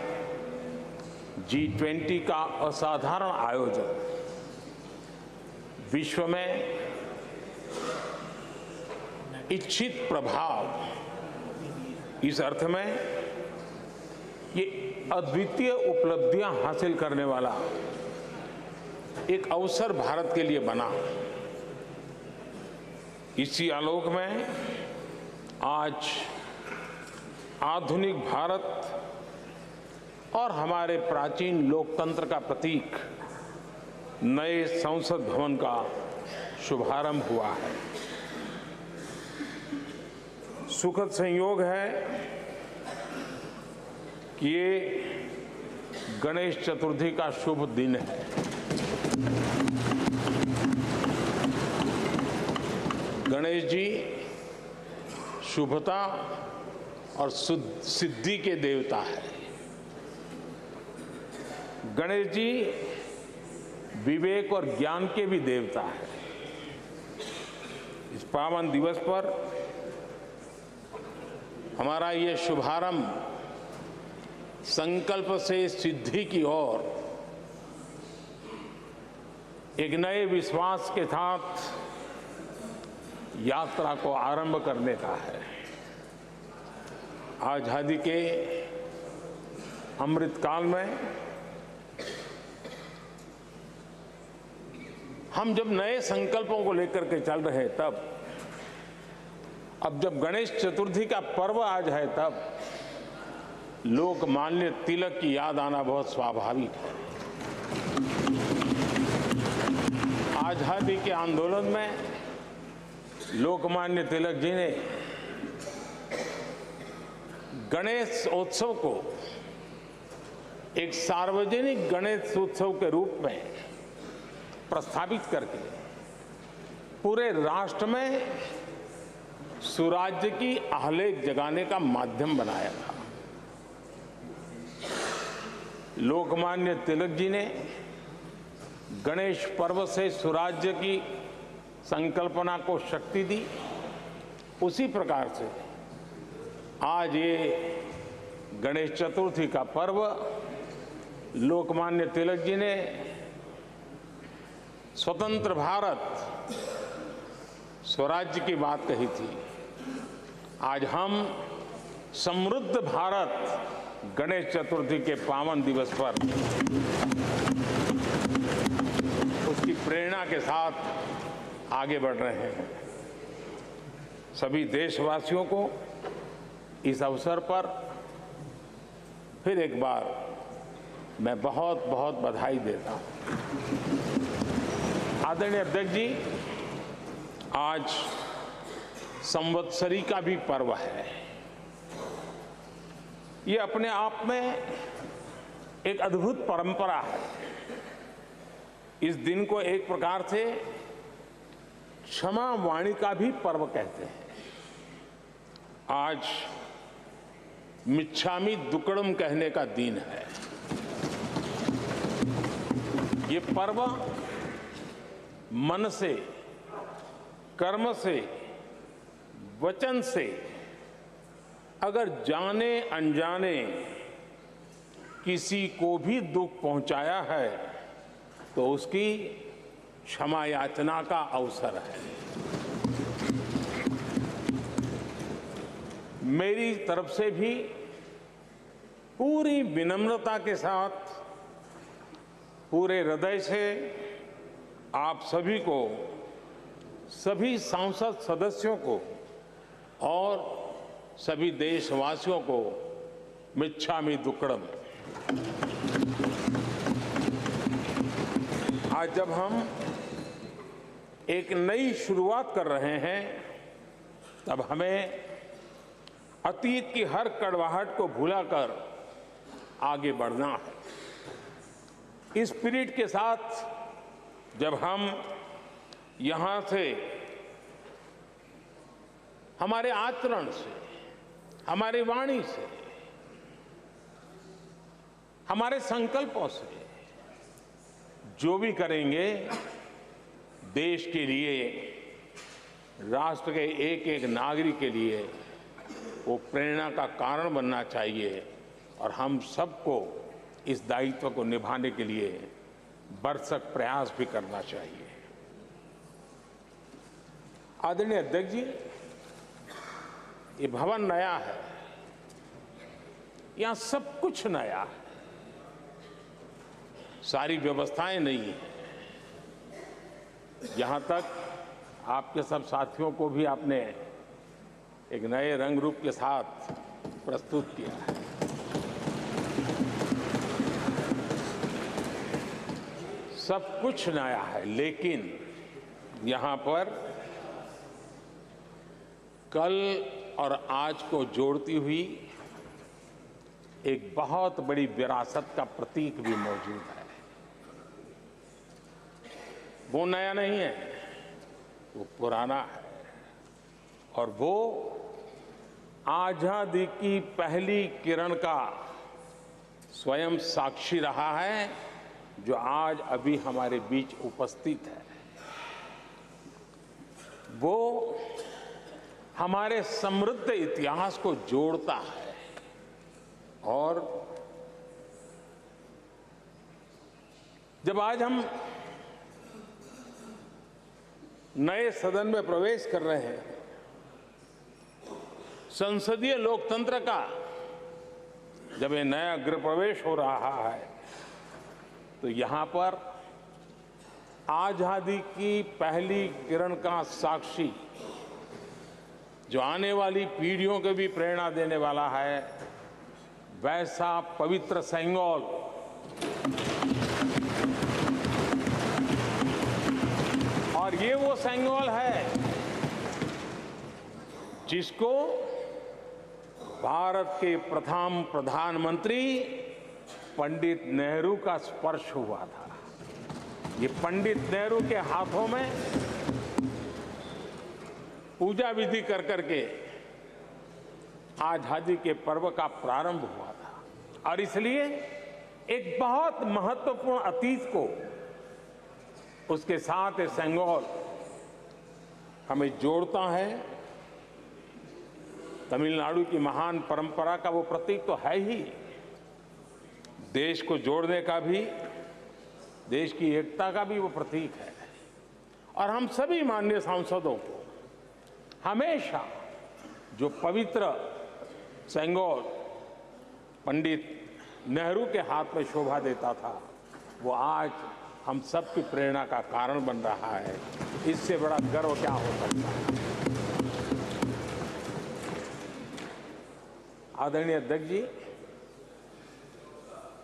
G20 का असाधारण आयोजन विश्व में इच्छित प्रभाव, इस अर्थ में ये अद्वितीय उपलब्धियां हासिल करने वाला एक अवसर भारत के लिए बना। इसी आलोक में आज आधुनिक भारत और हमारे प्राचीन लोकतंत्र का प्रतीक नए संसद भवन का शुभारंभ हुआ है। सुखद संयोग है कि ये गणेश चतुर्थी का शुभ दिन है। गणेश जी शुभता और सिद्धि के देवता है। गणेश जी विवेक और ज्ञान के भी देवता है। इस पावन दिवस पर हमारा ये शुभारंभ संकल्प से सिद्धि की ओर एक नए विश्वास के साथ यात्रा को आरंभ करने का है। आजादी के अमृतकाल में हम जब नए संकल्पों को लेकर के चल रहे हैं, तब अब जब गणेश चतुर्थी का पर्व आज है, तब लोकमान्य तिलक की याद आना बहुत स्वाभाविक है। आजादी के आंदोलन में लोकमान्य तिलक जी ने गणेश उत्सव को एक सार्वजनिक गणेश उत्सव के रूप में प्रस्तावित करके पूरे राष्ट्र में सुराज्य की आहलेख जगाने का माध्यम बनाया था। लोकमान्य तिलक जी ने गणेश पर्व से सुराज्य की संकल्पना को शक्ति दी। उसी प्रकार से आज ये गणेश चतुर्थी का पर्व लोकमान्य तिलक जी ने स्वतंत्र भारत स्वराज्य की बात कही थी। आज हम समृद्ध भारत गणेश चतुर्थी के पावन दिवस पर उसकी प्रेरणा के साथ आगे बढ़ रहे हैं। सभी देशवासियों को इस अवसर पर फिर एक बार मैं बहुत बहुत बधाई देता हूं। आदरणीय अध्यक्ष जी, आज संवत्सरी का भी पर्व है। ये अपने आप में एक अद्भुत परंपरा है। इस दिन को एक प्रकार से क्षमा वाणी का भी पर्व कहते हैं। आज मिच्छामि दुक्कड़म कहने का दिन है। ये पर्व मन से, कर्म से, वचन से अगर जाने अनजाने किसी को भी दुख पहुंचाया है तो उसकी क्षमा याचना का अवसर है। मेरी तरफ से भी पूरी विनम्रता के साथ, पूरे हृदय से आप सभी को, सभी सांसद सदस्यों को और सभी देशवासियों को मिच्छामि दुक्कड़म। आज जब हम एक नई शुरुआत कर रहे हैं, तब हमें अतीत की हर कड़वाहट को भुलाकर आगे बढ़ना है। इस स्पिरिट के साथ जब हम यहां से हमारे आचरण से, हमारी वाणी से, हमारे संकल्पों से जो भी करेंगे, देश के लिए, राष्ट्र के एक एक नागरिक के लिए वो प्रेरणा का कारण बनना चाहिए और हम सबको इस दायित्व को निभाने के लिए भरसक प्रयास भी करना चाहिए। आदरणीय अध्यक्ष जी, ये भवन नया है, यहां सब कुछ नया है, सारी व्यवस्थाएं नई हैं। यहाँ तक आपके सब साथियों को भी आपने एक नए रंग रूप के साथ प्रस्तुत किया है। सब कुछ नया है, लेकिन यहाँ पर कल और आज को जोड़ती हुई एक बहुत बड़ी विरासत का प्रतीक भी मौजूद है। वो नया नहीं है, वो पुराना है, और वो आजादी की पहली किरण का स्वयं साक्षी रहा है, जो आज अभी हमारे बीच उपस्थित है। वो हमारे समृद्ध इतिहास को जोड़ता है और जब आज हम नए सदन में प्रवेश कर रहे हैं, संसदीय लोकतंत्र का जब ये नया गृह प्रवेश हो रहा है, तो यहां पर आजादी की पहली किरण का साक्षी, जो आने वाली पीढ़ियों को भी प्रेरणा देने वाला है, वैसा पवित्र सेंगोल और ये वो सेंगोल है जिसको भारत के प्रथम प्रधानमंत्री पंडित नेहरू का स्पर्श हुआ था। ये पंडित नेहरू के हाथों में पूजा विधि कर करके आजादी के पर्व का प्रारंभ हुआ था, और इसलिए एक बहुत महत्वपूर्ण अतीत को उसके साथ ये सेंगोल हमें जोड़ता है। तमिलनाडु की महान परंपरा का वो प्रतीक तो है ही, देश को जोड़ने का भी, देश की एकता का भी वो प्रतीक है। और हम सभी माननीय सांसदों को हमेशा जो पवित्र सेंगोल पंडित नेहरू के हाथ में शोभा देता था, वो आज हम सब की प्रेरणा का कारण बन रहा है। इससे बड़ा गर्व क्या हो सकता है। आदरणीय अध्यक्ष जी,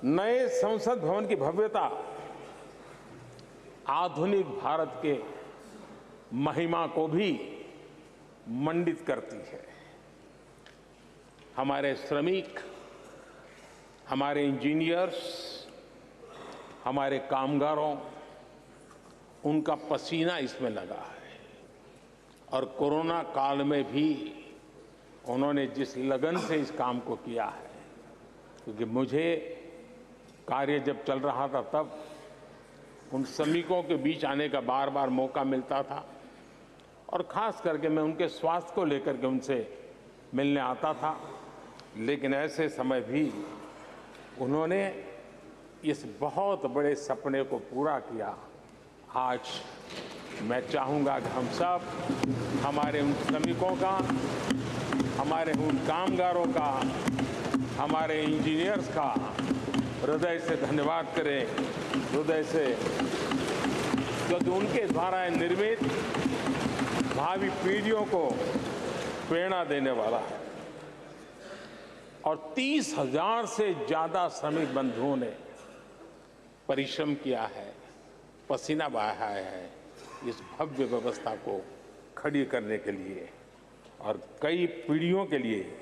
नए संसद भवन की भव्यता आधुनिक भारत के महिमा को भी मंडित करती है। हमारे श्रमिक, हमारे इंजीनियर्स, हमारे कामगारों, उनका पसीना इसमें लगा है, और कोरोना काल में भी उन्होंने जिस लगन से इस काम को किया है, क्योंकि मुझे कार्य जब चल रहा था तब उन श्रमिकों के बीच आने का बार बार मौका मिलता था, और खास करके मैं उनके स्वास्थ्य को लेकर के उनसे मिलने आता था। लेकिन ऐसे समय भी उन्होंने इस बहुत बड़े सपने को पूरा किया। आज मैं चाहूँगा कि हम सब हमारे उन श्रमिकों का, हमारे उन कामगारों का, हमारे इंजीनियर्स का हृदय से धन्यवाद करें, हृदय से, क्योंकि उनके द्वारा निर्मित भावी पीढ़ियों को प्रेरणा देने वाला है। और 30,000 से ज्यादा श्रमिक बंधुओं ने परिश्रम किया है, पसीना बहाया है इस भव्य व्यवस्था को खड़ी करने के लिए, और कई पीढ़ियों के लिए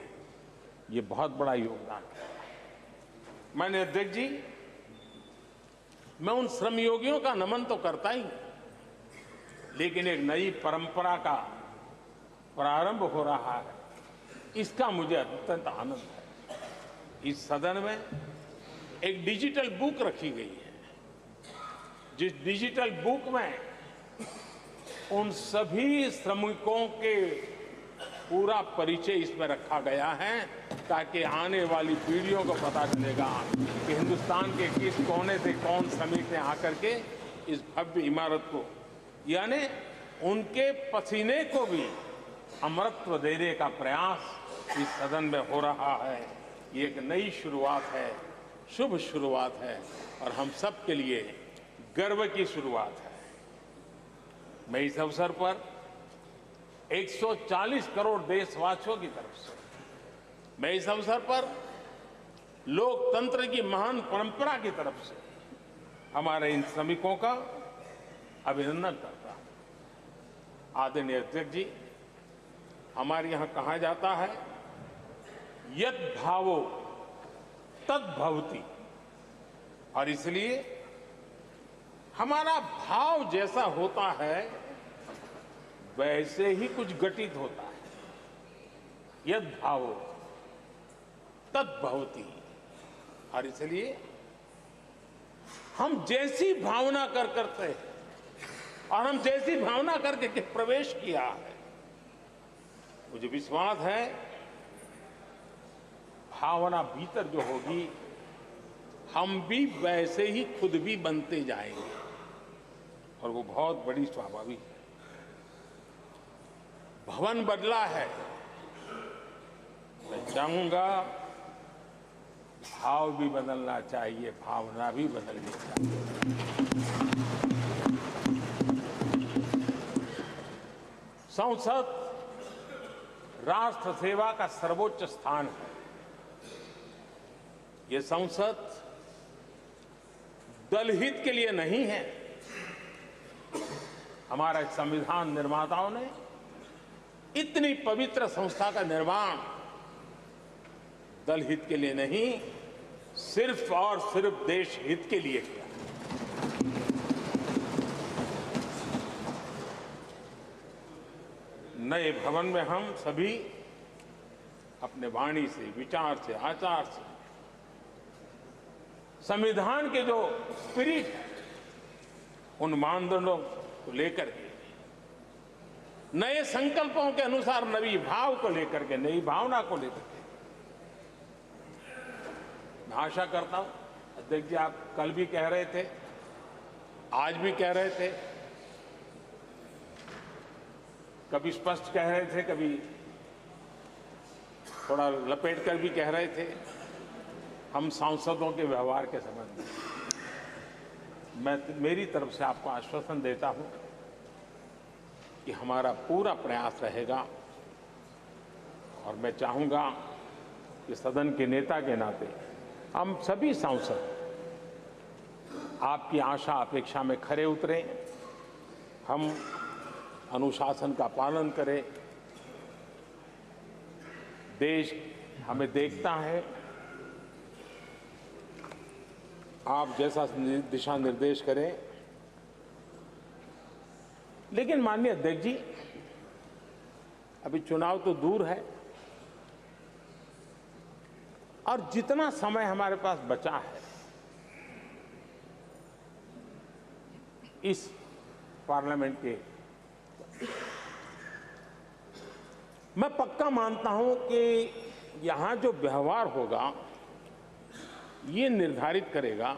ये बहुत बड़ा योगदान है। माननीय अध्यक्ष जी, मैं उन श्रमयोगियों का नमन तो करता ही, लेकिन एक नई परंपरा का प्रारंभ हो रहा है, इसका मुझे अत्यंत आनंद है। इस सदन में एक डिजिटल बुक रखी गई है, जिस डिजिटल बुक में उन सभी श्रमिकों के पूरा परिचय इसमें रखा गया है, ताकि आने वाली पीढ़ियों को पता चलेगा कि हिंदुस्तान के किस कोने से कौन श्रमिक ने आकर के इस भव्य इमारत को, यानी उनके पसीने को भी अमरत्व देने का प्रयास इस सदन में हो रहा है। ये एक नई शुरुआत है, शुभ शुरुआत है, और हम सब के लिए गर्व की शुरुआत है। मैं इस अवसर पर 140 करोड़ देशवासियों की तरफ से, मैं इस अवसर पर लोकतंत्र की महान परंपरा की तरफ से हमारे इन श्रमिकों का अभिनंदन करता हूं। आदरणीय अध्यक्ष जी, हमारे यहां कहा जाता है यत् भावो तद् भवति, और इसलिए हमारा भाव जैसा होता है वैसे ही कुछ घटित होता है। यद् भावो तद् भवति, और इसलिए हम जैसी भावना करते हैं और हम जैसी भावना करके प्रवेश किया है, मुझे विश्वास है भावना भीतर जो होगी हम भी वैसे ही खुद भी बनते जाएंगे, और वो बहुत बड़ी स्वाभाविक है। भवन बदला है, मैं चाहूंगा भाव भी बदलना चाहिए, भावना भी बदलनी चाहिए। संसद राष्ट्र सेवा का सर्वोच्च स्थान है। ये संसद दलहित के लिए नहीं है। हमारे संविधान निर्माताओं ने इतनी पवित्र संस्था का निर्माण दलहित के लिए नहीं, सिर्फ और सिर्फ देश हित के लिए किया। नए भवन में हम सभी अपने वाणी से, विचार से, आचार से संविधान के जो स्पिरिट है उन मानदंडों को लेकर के, नए संकल्पों के अनुसार नई भाव को लेकर के, नई भावना को लेकर के, मैं आशा करता हूं अध्यक्ष जी, आप कल भी कह रहे थे, आज भी कह रहे थे, कभी स्पष्ट कह रहे थे, कभी थोड़ा लपेट कर भी कह रहे थे, हम सांसदों के व्यवहार के संबंध में मैं मेरी तरफ से आपको आश्वासन देता हूं कि हमारा पूरा प्रयास रहेगा, और मैं चाहूंगा कि सदन के नेता के नाते हम सभी सांसद आपकी आशा अपेक्षा में खरे उतरें, हम अनुशासन का पालन करें। देश हमें देखता है, आप जैसा दिशा निर्देश करें। लेकिन माननीय अध्यक्ष जी, अभी चुनाव तो दूर है, और जितना समय हमारे पास बचा है इस पार्लियामेंट के, मैं पक्का मानता हूं कि यहां जो व्यवहार होगा ये निर्धारित करेगा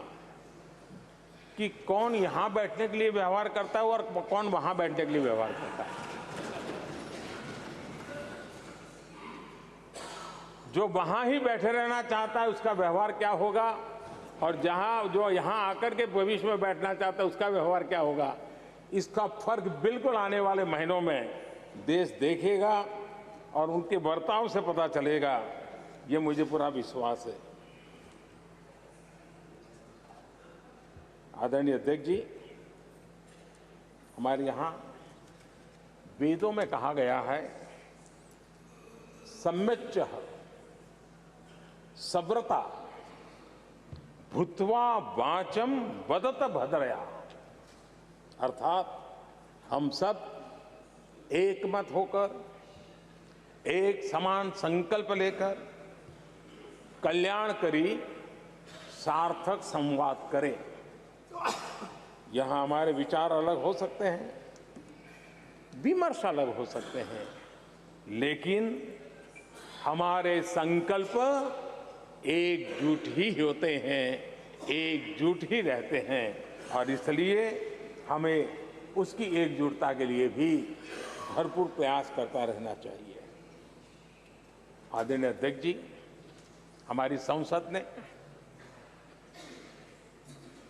कि कौन यहां बैठने के लिए व्यवहार करता है और कौन वहां बैठने के लिए व्यवहार करता है। जो वहां ही बैठे रहना चाहता है उसका व्यवहार क्या होगा, और जो यहां आकर के भविष्य में बैठना चाहता है उसका व्यवहार क्या होगा, इसका फर्क बिल्कुल आने वाले महीनों में देश देखेगा और उनके बर्ताव से पता चलेगा, ये मुझे पूरा विश्वास है। आदरणीय अध्यक्ष जी, हमारे यहां वेदों में कहा गया है, सम्यच्च सव्रता भूत्वा वाचम वदत भद्रया, अर्थात हम सब एक मत होकर, एक समान संकल्प लेकर कल्याणकारी सार्थक संवाद करें। यहां हमारे विचार अलग हो सकते हैं, विमर्श अलग हो सकते हैं, लेकिन हमारे संकल्प एकजुट ही होते हैं, एकजुट ही रहते हैं, और इसलिए हमें उसकी एकजुटता के लिए भी भरपूर प्रयास करता रहना चाहिए। आदरणीय अध्यक्ष जी, हमारी संसद ने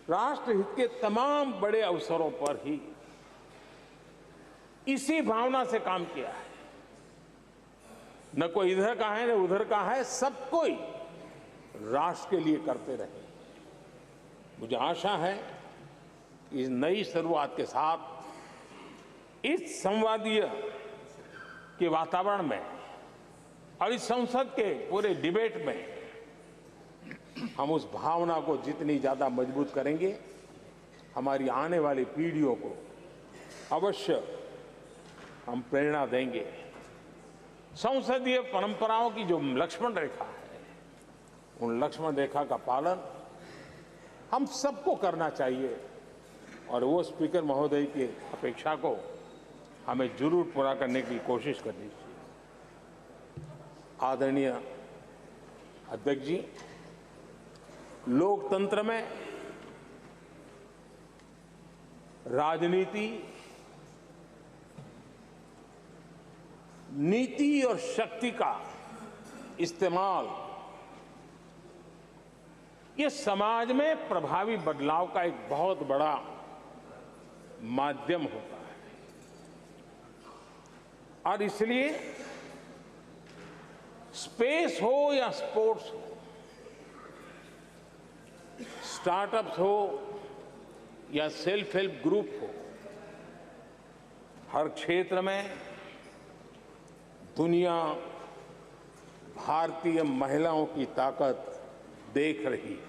राष्ट्रहित के तमाम बड़े अवसरों पर ही इसी भावना से काम किया है। न कोई इधर का है न उधर का है, सब कोई राष्ट्र के लिए करते रहे। मुझे आशा है कि इस नई शुरुआत के साथ इस संवादीय के वातावरण में और इस संसद के पूरे डिबेट में हम उस भावना को जितनी ज्यादा मजबूत करेंगे, हमारी आने वाली पीढ़ियों को अवश्य हम प्रेरणा देंगे। संसदीय परंपराओं की जो लक्ष्मण रेखा है, उन लक्ष्मण रेखा का पालन हम सबको करना चाहिए और वो स्पीकर महोदय की अपेक्षा को हमें जरूर पूरा करने की कोशिश करनी चाहिए। आदरणीय अध्यक्ष जी, लोकतंत्र में राजनीति, नीति और शक्ति का इस्तेमाल ये समाज में प्रभावी बदलाव का एक बहुत बड़ा माध्यम होता है और इसलिए स्पेस हो या स्पोर्ट्स हो, स्टार्टअप्स हो या सेल्फ हेल्प ग्रुप हो, हर क्षेत्र में दुनिया भारतीय महिलाओं की ताकत देख रही है।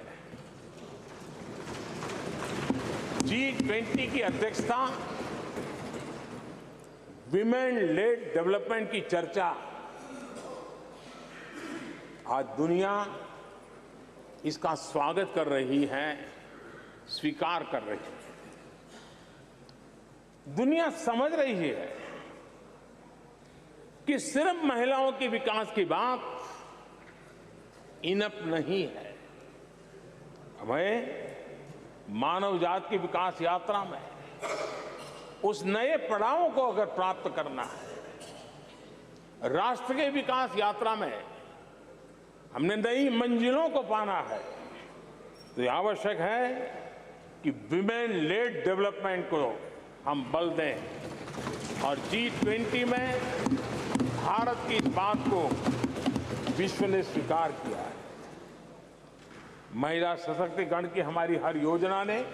G20 की अध्यक्षता विमेन लेड डेवलपमेंट की चर्चा आज दुनिया इसका स्वागत कर रही है, स्वीकार कर रही है। दुनिया समझ रही है कि सिर्फ महिलाओं के विकास की बात इनफ नहीं है। हमें मानव जाति की विकास यात्रा में उस नए पड़ाव को अगर प्राप्त करना है, राष्ट्र के विकास यात्रा में हमने नई मंजिलों को पाना है, तो यह आवश्यक है कि विमेन लेड डेवलपमेंट को हम बल दें और G20 में भारत की इस बात को विश्व ने स्वीकार किया है। महिला सशक्तिकरण की हमारी हर योजना ने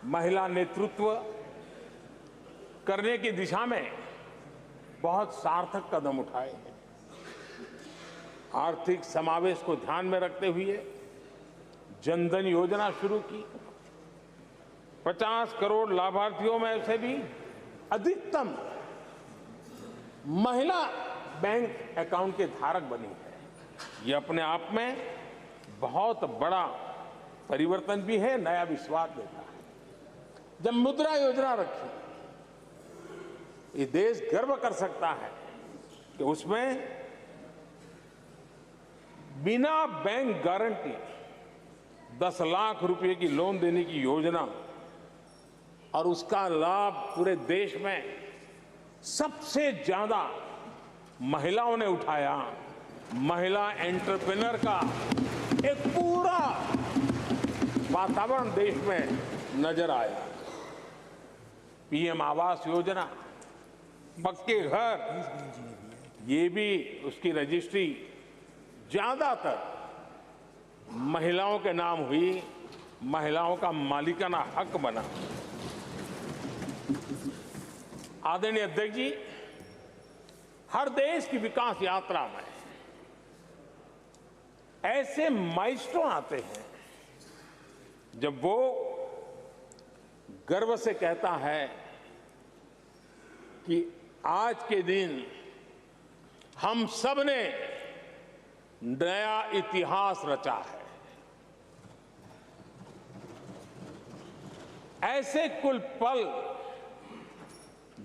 महिला नेतृत्व करने की दिशा में बहुत सार्थक कदम उठाए हैं। आर्थिक समावेश को ध्यान में रखते हुए जनधन योजना शुरू की। 50 करोड़ लाभार्थियों में से भी अधिकतम महिला बैंक अकाउंट के धारक बनी है। ये अपने आप में बहुत बड़ा परिवर्तन भी है, नया विश्वास देता है। जब मुद्रा योजना रखी, ये देश गर्व कर सकता है कि उसमें बिना बैंक गारंटी 10 लाख रुपए की लोन देने की योजना और उसका लाभ पूरे देश में सबसे ज्यादा महिलाओं ने उठाया। महिला एंटरप्रेन्योर का एक पूरा वातावरण देश में नजर आया। पीएम आवास योजना, पक्के घर, ये भी उसकी रजिस्ट्री ज्यादातर महिलाओं के नाम हुई, महिलाओं का मालिकाना हक बना। आदरणीय अध्यक्ष जी, हर देश की विकास यात्रा में ऐसे माइलस्टोन आते हैं जब वो गर्व से कहता है कि आज के दिन हम सब ने नया इतिहास रचा है। ऐसे कुल पल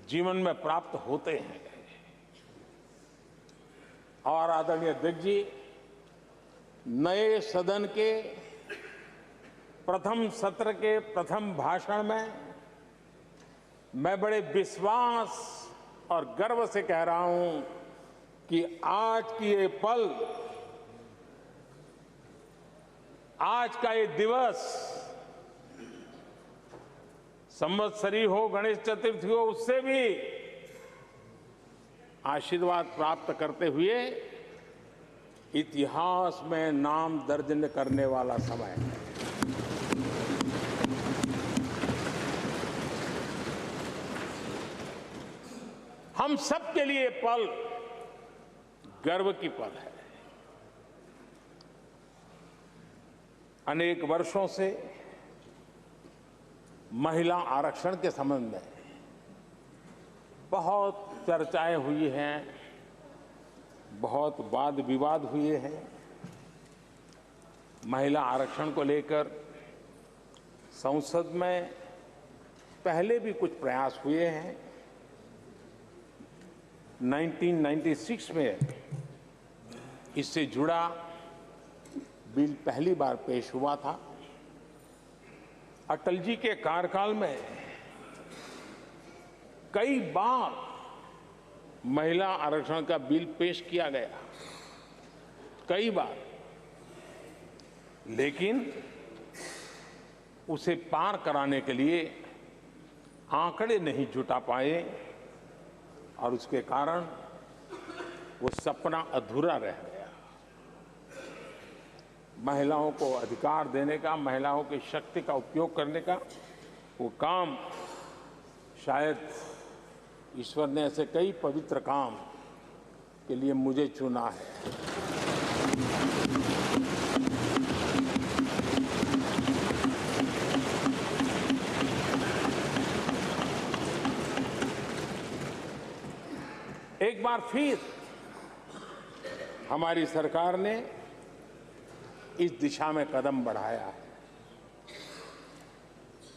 जीवन में प्राप्त होते हैं। और आदरणीय अध्यक्ष जी, नए सदन के प्रथम सत्र के प्रथम भाषण में मैं बड़े विश्वास और गर्व से कह रहा हूं कि आज की ये पल, आज का ये दिवस संवत्सरी हो, गणेश चतुर्थी हो, उससे भी आशीर्वाद प्राप्त करते हुए इतिहास में नाम दर्ज करने वाला समय है। हम सब के लिए पल गर्व की पल है। अनेक वर्षों से महिला आरक्षण के संबंध में बहुत चर्चाएं हुई हैं, बहुत वाद विवाद हुए हैं। महिला आरक्षण को लेकर संसद में पहले भी कुछ प्रयास हुए हैं। 1996 में इससे जुड़ा बिल पहली बार पेश हुआ था। अटल जी के कार्यकाल में कई बार महिला आरक्षण का बिल पेश किया गया, कई बार, लेकिन उसे पार कराने के लिए आंकड़े नहीं जुटा पाए और उसके कारण वो सपना अधूरा रह गया। महिलाओं को अधिकार देने का, महिलाओं की शक्ति का उपयोग करने का वो काम शायद ईश्वर ने ऐसे कई पवित्र काम के लिए मुझे चुना है। एक बार फिर हमारी सरकार ने इस दिशा में कदम बढ़ाया है।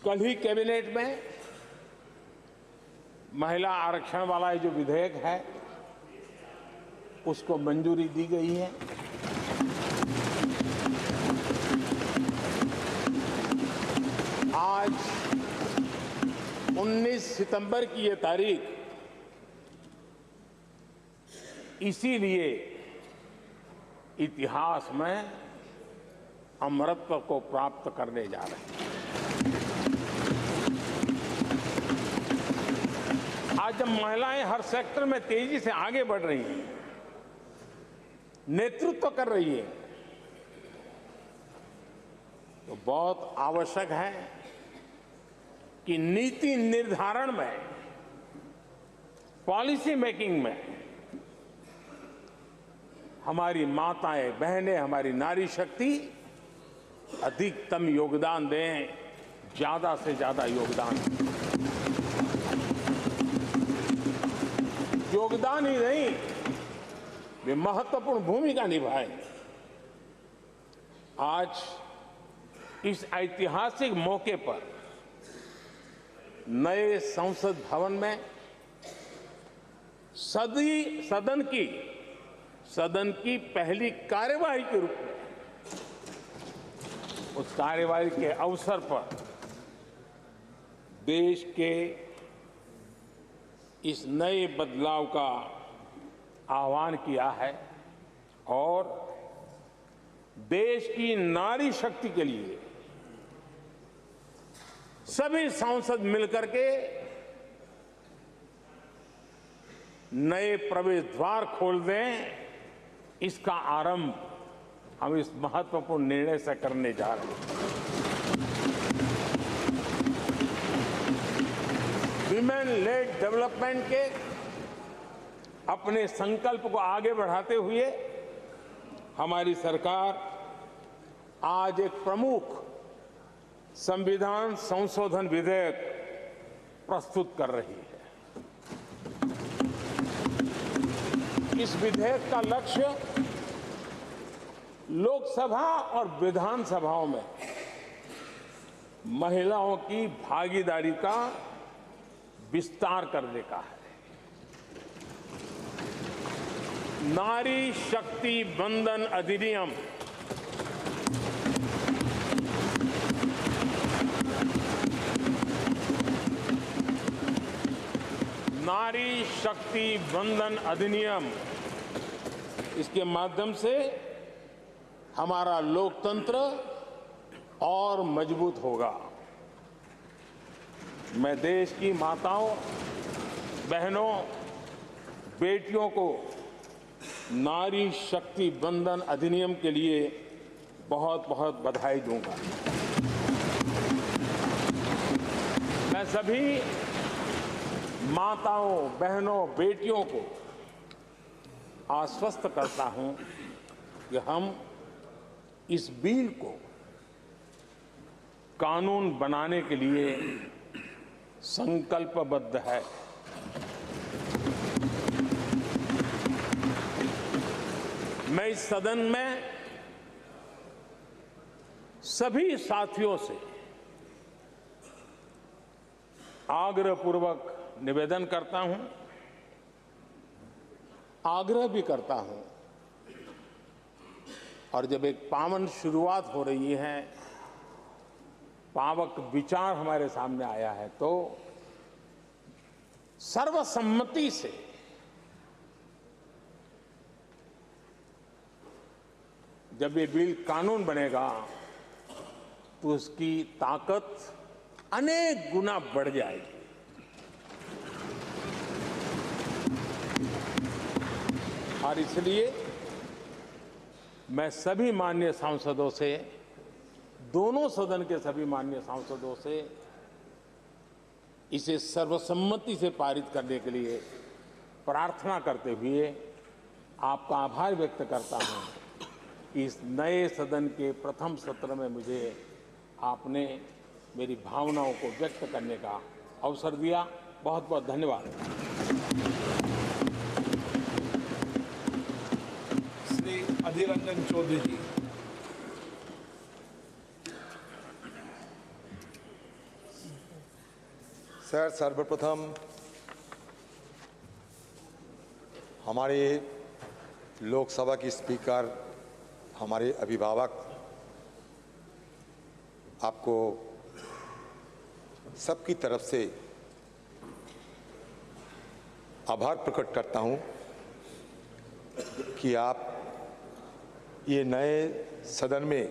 कल ही कैबिनेट में महिला आरक्षण वाला जो विधेयक है उसको मंजूरी दी गई है। आज 19 सितंबर की ये तारीख इसीलिए इतिहास में अमरत्व को प्राप्त करने जा रहे हैं। आज जब महिलाएं हर सेक्टर में तेजी से आगे बढ़ रही हैं, नेतृत्व कर रही है, तो बहुत आवश्यक है कि नीति निर्धारण में, पॉलिसी मेकिंग में हमारी माताएं, बहनें, हमारी नारी शक्ति अधिकतम योगदान दें, ज्यादा से ज्यादा योगदान। योगदान ही नहीं, वे महत्वपूर्ण भूमिका निभाएं। आज इस ऐतिहासिक मौके पर नए संसद भवन में सदन की पहली कार्यवाही के रूप में उस कार्यवाही के अवसर पर देश के इस नए बदलाव का आह्वान किया है और देश की नारी शक्ति के लिए सभी सांसद मिलकर के नए प्रवेश द्वार खोल दें। इसका आरंभ हम इस महत्वपूर्ण निर्णय से करने जा रहे हैं। विमेन लेड डेवलपमेंट के अपने संकल्प को आगे बढ़ाते हुए हमारी सरकार आज एक प्रमुख संविधान संशोधन विधेयक प्रस्तुत कर रही है। इस विधेयक का लक्ष्य लोकसभा और विधानसभाओं में महिलाओं की भागीदारी का विस्तार करने का है। नारी शक्ति बंधन अधिनियम नारी शक्ति बंधन अधिनियम, इसके माध्यम से हमारा लोकतंत्र और मजबूत होगा। मैं देश की माताओं, बहनों, बेटियों को नारी शक्ति बंधन अधिनियम के लिए बहुत बहुत बधाई दूंगा। मैं सभी माताओं, बहनों, बेटियों को आश्वस्त करता हूं कि हम इस बिल को कानून बनाने के लिए संकल्पबद्ध है। मैं इस सदन में सभी साथियों से आग्रहपूर्वक निवेदन करता हूं, आग्रह भी करता हूं, और जब एक पावन शुरुआत हो रही है, पावक विचार हमारे सामने आया है, तो सर्वसम्मति से जब ये बिल कानून बनेगा तो उसकी ताकत अनेक गुना बढ़ जाएगी। और इसलिए मैं सभी माननीय सांसदों से, दोनों सदन के सभी माननीय सांसदों से इसे सर्वसम्मति से पारित करने के लिए प्रार्थना करते हुए आपका आभार व्यक्त करता हूं कि इस नए सदन के प्रथम सत्र में मुझे आपने मेरी भावनाओं को व्यक्त करने का अवसर दिया। बहुत बहुत धन्यवाद। श्री अधीर रंजन चौधरी जी। सर, सर्वप्रथम हमारे लोकसभा की स्पीकर, हमारे अभिभावक, आपको सबकी तरफ से आभार प्रकट करता हूं कि आप ये नए सदन में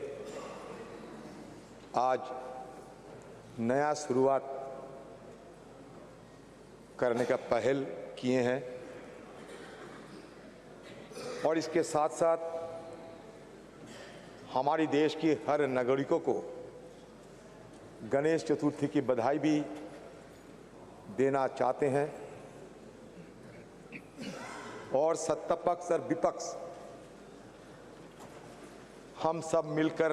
आज नया शुरुआत करने का पहल किए हैं, और इसके साथ साथ हमारी देश की हर नागरिकों को गणेश चतुर्थी की बधाई भी देना चाहते हैं। और सत्ता पक्ष और विपक्ष हम सब मिलकर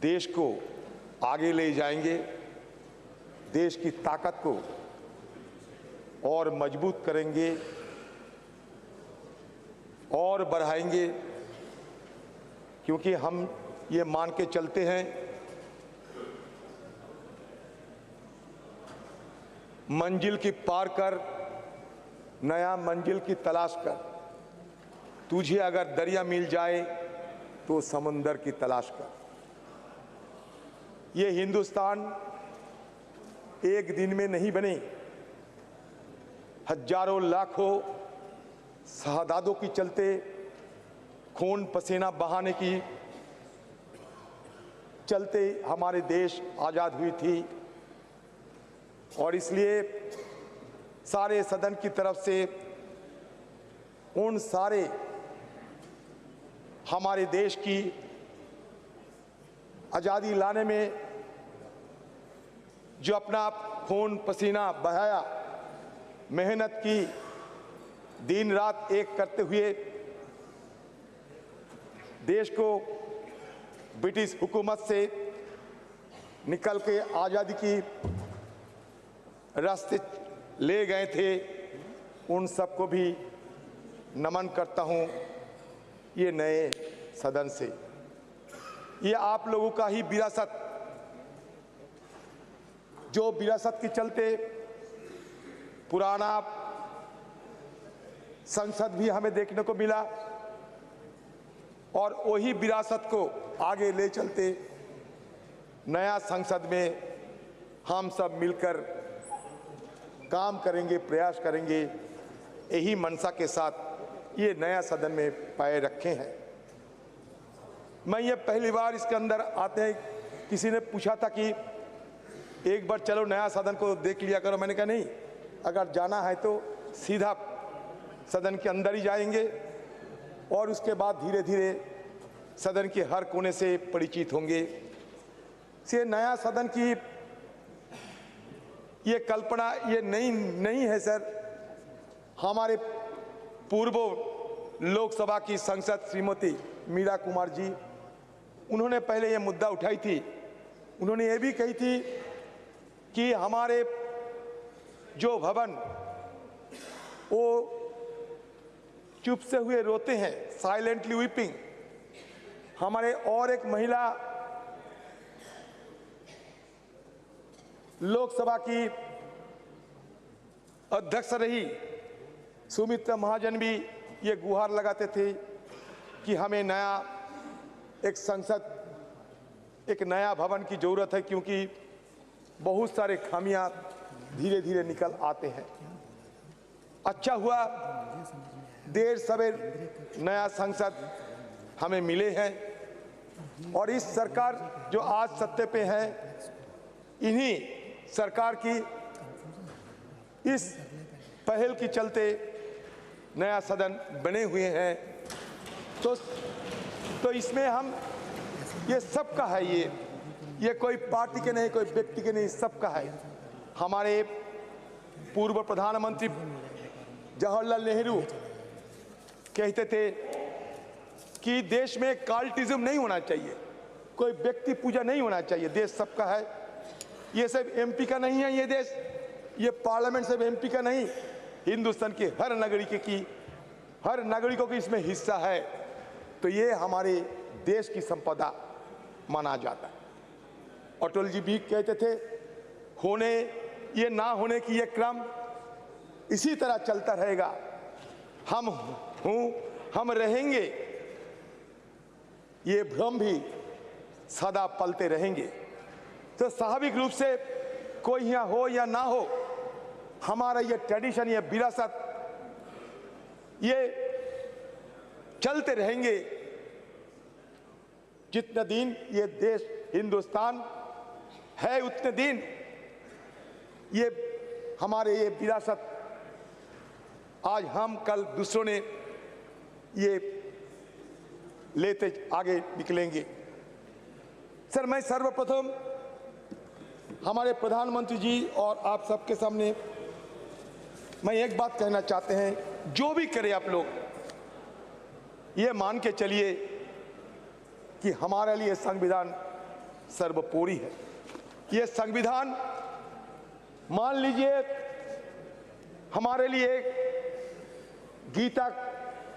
देश को आगे ले जाएंगे, देश की ताकत को और मजबूत करेंगे और बढ़ाएंगे, क्योंकि हम ये मान के चलते हैं मंजिल की पार कर, नया मंजिल की तलाश कर, तुझे अगर दरिया मिल जाए तो समंदर की तलाश कर। ये हिंदुस्तान एक दिन में नहीं बने, हजारों लाखों शहादतों की चलते, खून पसीना बहाने की चलते हमारे देश आजाद हुई थी। और इसलिए सारे सदन की तरफ से उन सारे हमारे देश की आजादी लाने में जो अपना खून पसीना बहाया, मेहनत की, दिन रात एक करते हुए देश को ब्रिटिश हुकूमत से निकल के आज़ादी की रास्ते ले गए थे, उन सबको भी नमन करता हूं ये नए सदन से। ये आप लोगों का ही विरासत, जो विरासत के चलते पुराना संसद भी हमें देखने को मिला, और वही विरासत को आगे ले चलते नया संसद में हम सब मिलकर काम करेंगे, प्रयास करेंगे। यही मनसा के साथ ये नया सदन में पाए रखे हैं। मैं ये पहली बार इसके अंदर आते हैं, किसी ने पूछा था कि एक बार चलो नया सदन को देख लिया करो। मैंने कहा नहीं, अगर जाना है तो सीधा सदन के अंदर ही जाएंगे और उसके बाद धीरे धीरे सदन के हर कोने से परिचित होंगे। से नया सदन की ये कल्पना ये नहीं है सर। हमारे पूर्व लोकसभा की सांसद श्रीमती मीरा कुमार जी, उन्होंने पहले ये मुद्दा उठाई थी। उन्होंने ये भी कही थी कि हमारे जो भवन वो चुप से हुए रोते हैं, साइलेंटली वीपिंग। हमारे और एक महिला लोकसभा की अध्यक्ष रही सुमित्रा महाजन भी ये गुहार लगाते थे कि हमें नया एक संसद, एक नया भवन की जरूरत है, क्योंकि बहुत सारे खामियां धीरे धीरे निकल आते हैं। अच्छा हुआ देर सवेर नया संसद हमें मिले हैं और इस सरकार जो आज सत्ते पे है, इन्हीं सरकार की इस पहल की चलते नया सदन बने हुए हैं। तो इसमें हम ये सबका है, ये कोई पार्टी के नहीं, कोई व्यक्ति के नहीं, सबका है। हमारे पूर्व प्रधानमंत्री जवाहरलाल नेहरू कहते थे कि देश में काल्टिज्म नहीं होना चाहिए, कोई व्यक्ति पूजा नहीं होना चाहिए, देश सबका है। ये सब एमपी का नहीं है, ये देश, ये पार्लियामेंट सब एमपी का नहीं, हिंदुस्तान के हर नागरिकों की इसमें हिस्सा है। तो ये हमारे देश की संपदा माना जाता है। अटल जी भी कहते थे होने ये ना होने की ये क्रम इसी तरह चलता रहेगा, हम रहेंगे, ये भ्रम भी सदा पलते रहेंगे। तो स्वाभाविक रूप से कोई यहाँ हो या ना हो, हमारा ये ट्रेडिशन, ये विरासत, ये चलते रहेंगे जितने दिन ये देश हिंदुस्तान है, उतने दिन ये हमारे ये विरासत आज हम कल दूसरों ने ये लेते आगे निकलेंगे। सर, मैं सर्वप्रथम हमारे प्रधानमंत्री जी और आप सबके सामने मैं एक बात कहना चाहते हैं, जो भी करें आप लोग ये मान के चलिए कि हमारे लिए संविधान सर्वोपरि है। ये संविधान मान लीजिए हमारे लिए गीता,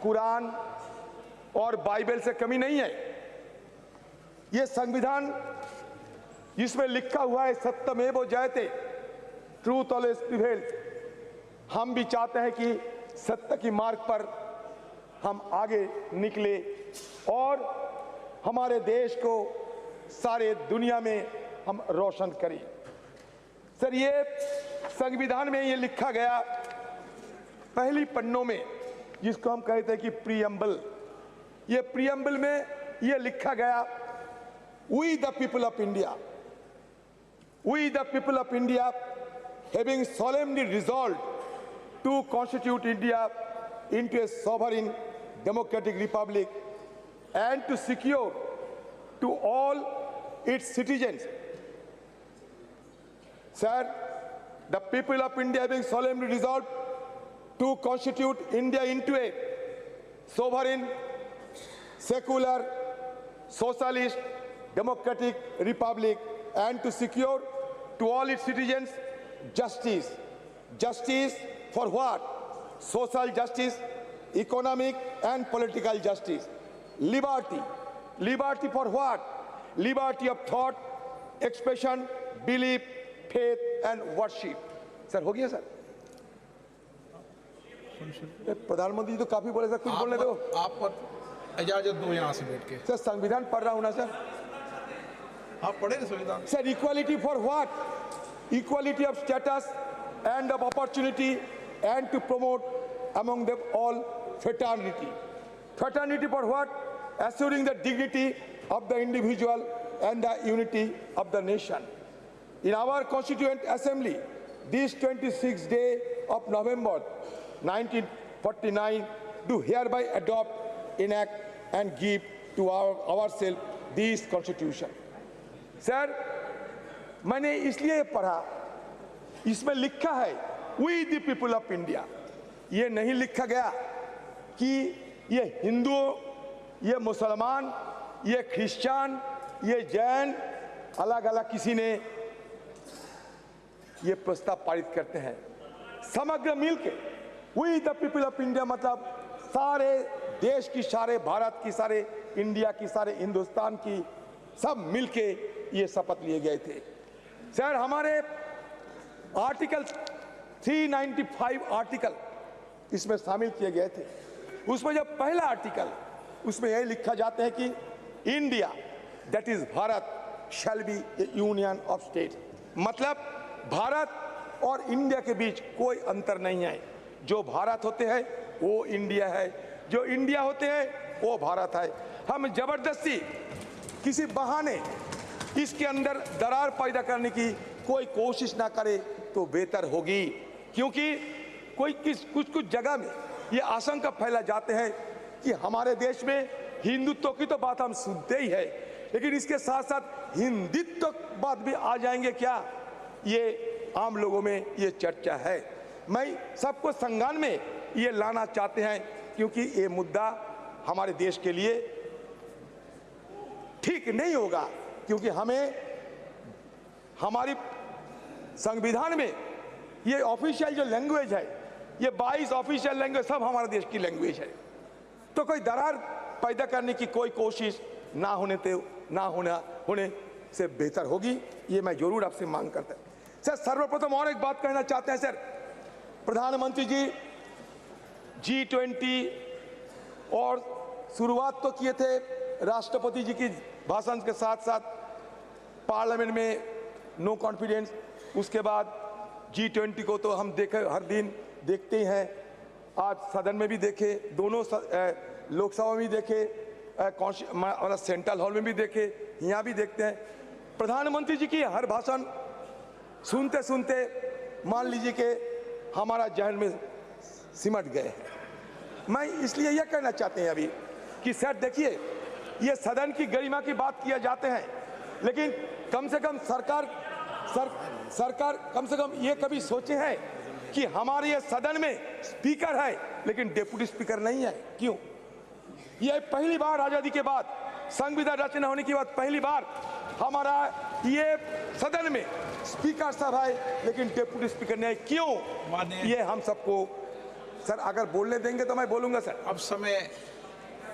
कुरान और बाइबल से कमी नहीं है। ये संविधान जिसमें लिखा हुआ है सत्यमेव जयते, ट्रूथ ऑलवेज प्रिवेल्स। हम भी चाहते हैं कि सत्य की मार्ग पर हम आगे निकले और हमारे देश को सारे दुनिया में हम रोशन करें। सर, ये संविधान में ये लिखा गया पहली पन्नों में, जिसको हम कहते हैं कि प्रीएम्बल, ये प्रीएम्बल में ये लिखा गया, we the people of India, we the people of India, having solemnly resolved to constitute India into a sovereign democratic republic and to secure to all its citizens. Sir, the people of India having solemnly resolved to constitute India into a sovereign, secular, socialist, democratic republic and to secure to all its citizens justice. Justice for what? Social justice, economic and political justice. Liberty. Liberty for what? Liberty of thought, expression, belief, faith and worship. Sir, हो गया sir? प्रधानमंत्री तो काफी बोले sir, कुछ बोलने दो। आप इजाजत दो यहाँ से बैठ के। सर, संविधान पढ़ रहा हूँ ना सर। आप पढ़े ना संविधान? Sir, equality for what? Equality of status and of opportunity and to promote among them all fraternity. Fraternity for what? Assuring the dignity of the individual and the unity of the nation. in our Constituent Assembly this 26th day of November 1949 do hereby adopt, enact and give to ourselves this Constitution. Sir, मैंने इसलिए पढ़ा, इसमें लिखा है We the people of India. ये नहीं लिखा गया कि ये हिंदू, ये मुसलमान, ये क्रिश्चियन, ये जैन, अलग अलग किसी ने ये प्रस्ताव पारित करते हैं। समग्र मिलके We the people of India मतलब सारे देश की, सारे भारत की, सारे इंडिया की, सारे हिंदुस्तान की, सब मिलके ये शपथ लिए गए थे। सर, हमारे आर्टिकल 395 आर्टिकल इसमें शामिल किए गए थे। उसमें जब पहला आर्टिकल, उसमें यह लिखा जाता है कि India that is Bharat shall be A union of state, मतलब भारत और इंडिया के बीच कोई अंतर नहीं है। जो भारत होते हैं वो इंडिया है, जो इंडिया होते हैं वो भारत है। हम जबरदस्ती किसी बहाने इसके अंदर दरार पैदा करने की कोई कोशिश ना करे तो बेहतर होगी, क्योंकि कुछ जगह में ये आशंका फैला जाते हैं कि हमारे देश में हिंदुत्व की तो बात हम सुनते ही है, लेकिन इसके साथ साथ हिंदुत्व बात भी आ जाएंगे क्या, ये आम लोगों में ये चर्चा है। मैं सबको संज्ञान में ये लाना चाहते हैं, क्योंकि ये मुद्दा हमारे देश के लिए ठीक नहीं होगा, क्योंकि हमें हमारी संविधान में ये ऑफिशियल जो लैंग्वेज है, ये 22 ऑफिशियल लैंग्वेज सब हमारे देश की लैंग्वेज है, तो कोई दरार पैदा करने की कोई कोशिश ना होने से बेहतर होगी, ये मैं जरूर आपसे मांग करता हूं। सर, सर्वप्रथम और एक बात कहना चाहते हैं। सर, प्रधानमंत्री जी G20 और शुरुआत तो किए थे राष्ट्रपति जी की भाषण के साथ साथ पार्लियामेंट में नो कॉन्फिडेंस, उसके बाद G20 को तो हम देखे, हर दिन देखते ही हैं, आज सदन में भी देखे, दोनों लोकसभा में भी देखे, सेंट्रल हॉल में भी देखे, यहाँ भी देखते हैं। प्रधानमंत्री जी की हर भाषण सुनते सुनते मान लीजिए कि हमारा जहन में सिमट गए हैं। मैं इसलिए यह कहना चाहते हैं अभी कि सर देखिए, ये सदन की गरिमा की बात किया जाते हैं, लेकिन कम से कम सरकार कम से कम ये कभी सोचे हैं कि हमारे ये सदन में स्पीकर है लेकिन डेप्यूटी स्पीकर नहीं है, क्यों? ये पहली बार आजादी के बाद, संविधान रचना होने के बाद पहली बार हमारा ये सदन में स्पीकर साहब है लेकिन डेप्यूटी स्पीकर नहीं है, क्यों? ये हम सबको सर अगर बोलने देंगे तो मैं बोलूंगा सर। अब समय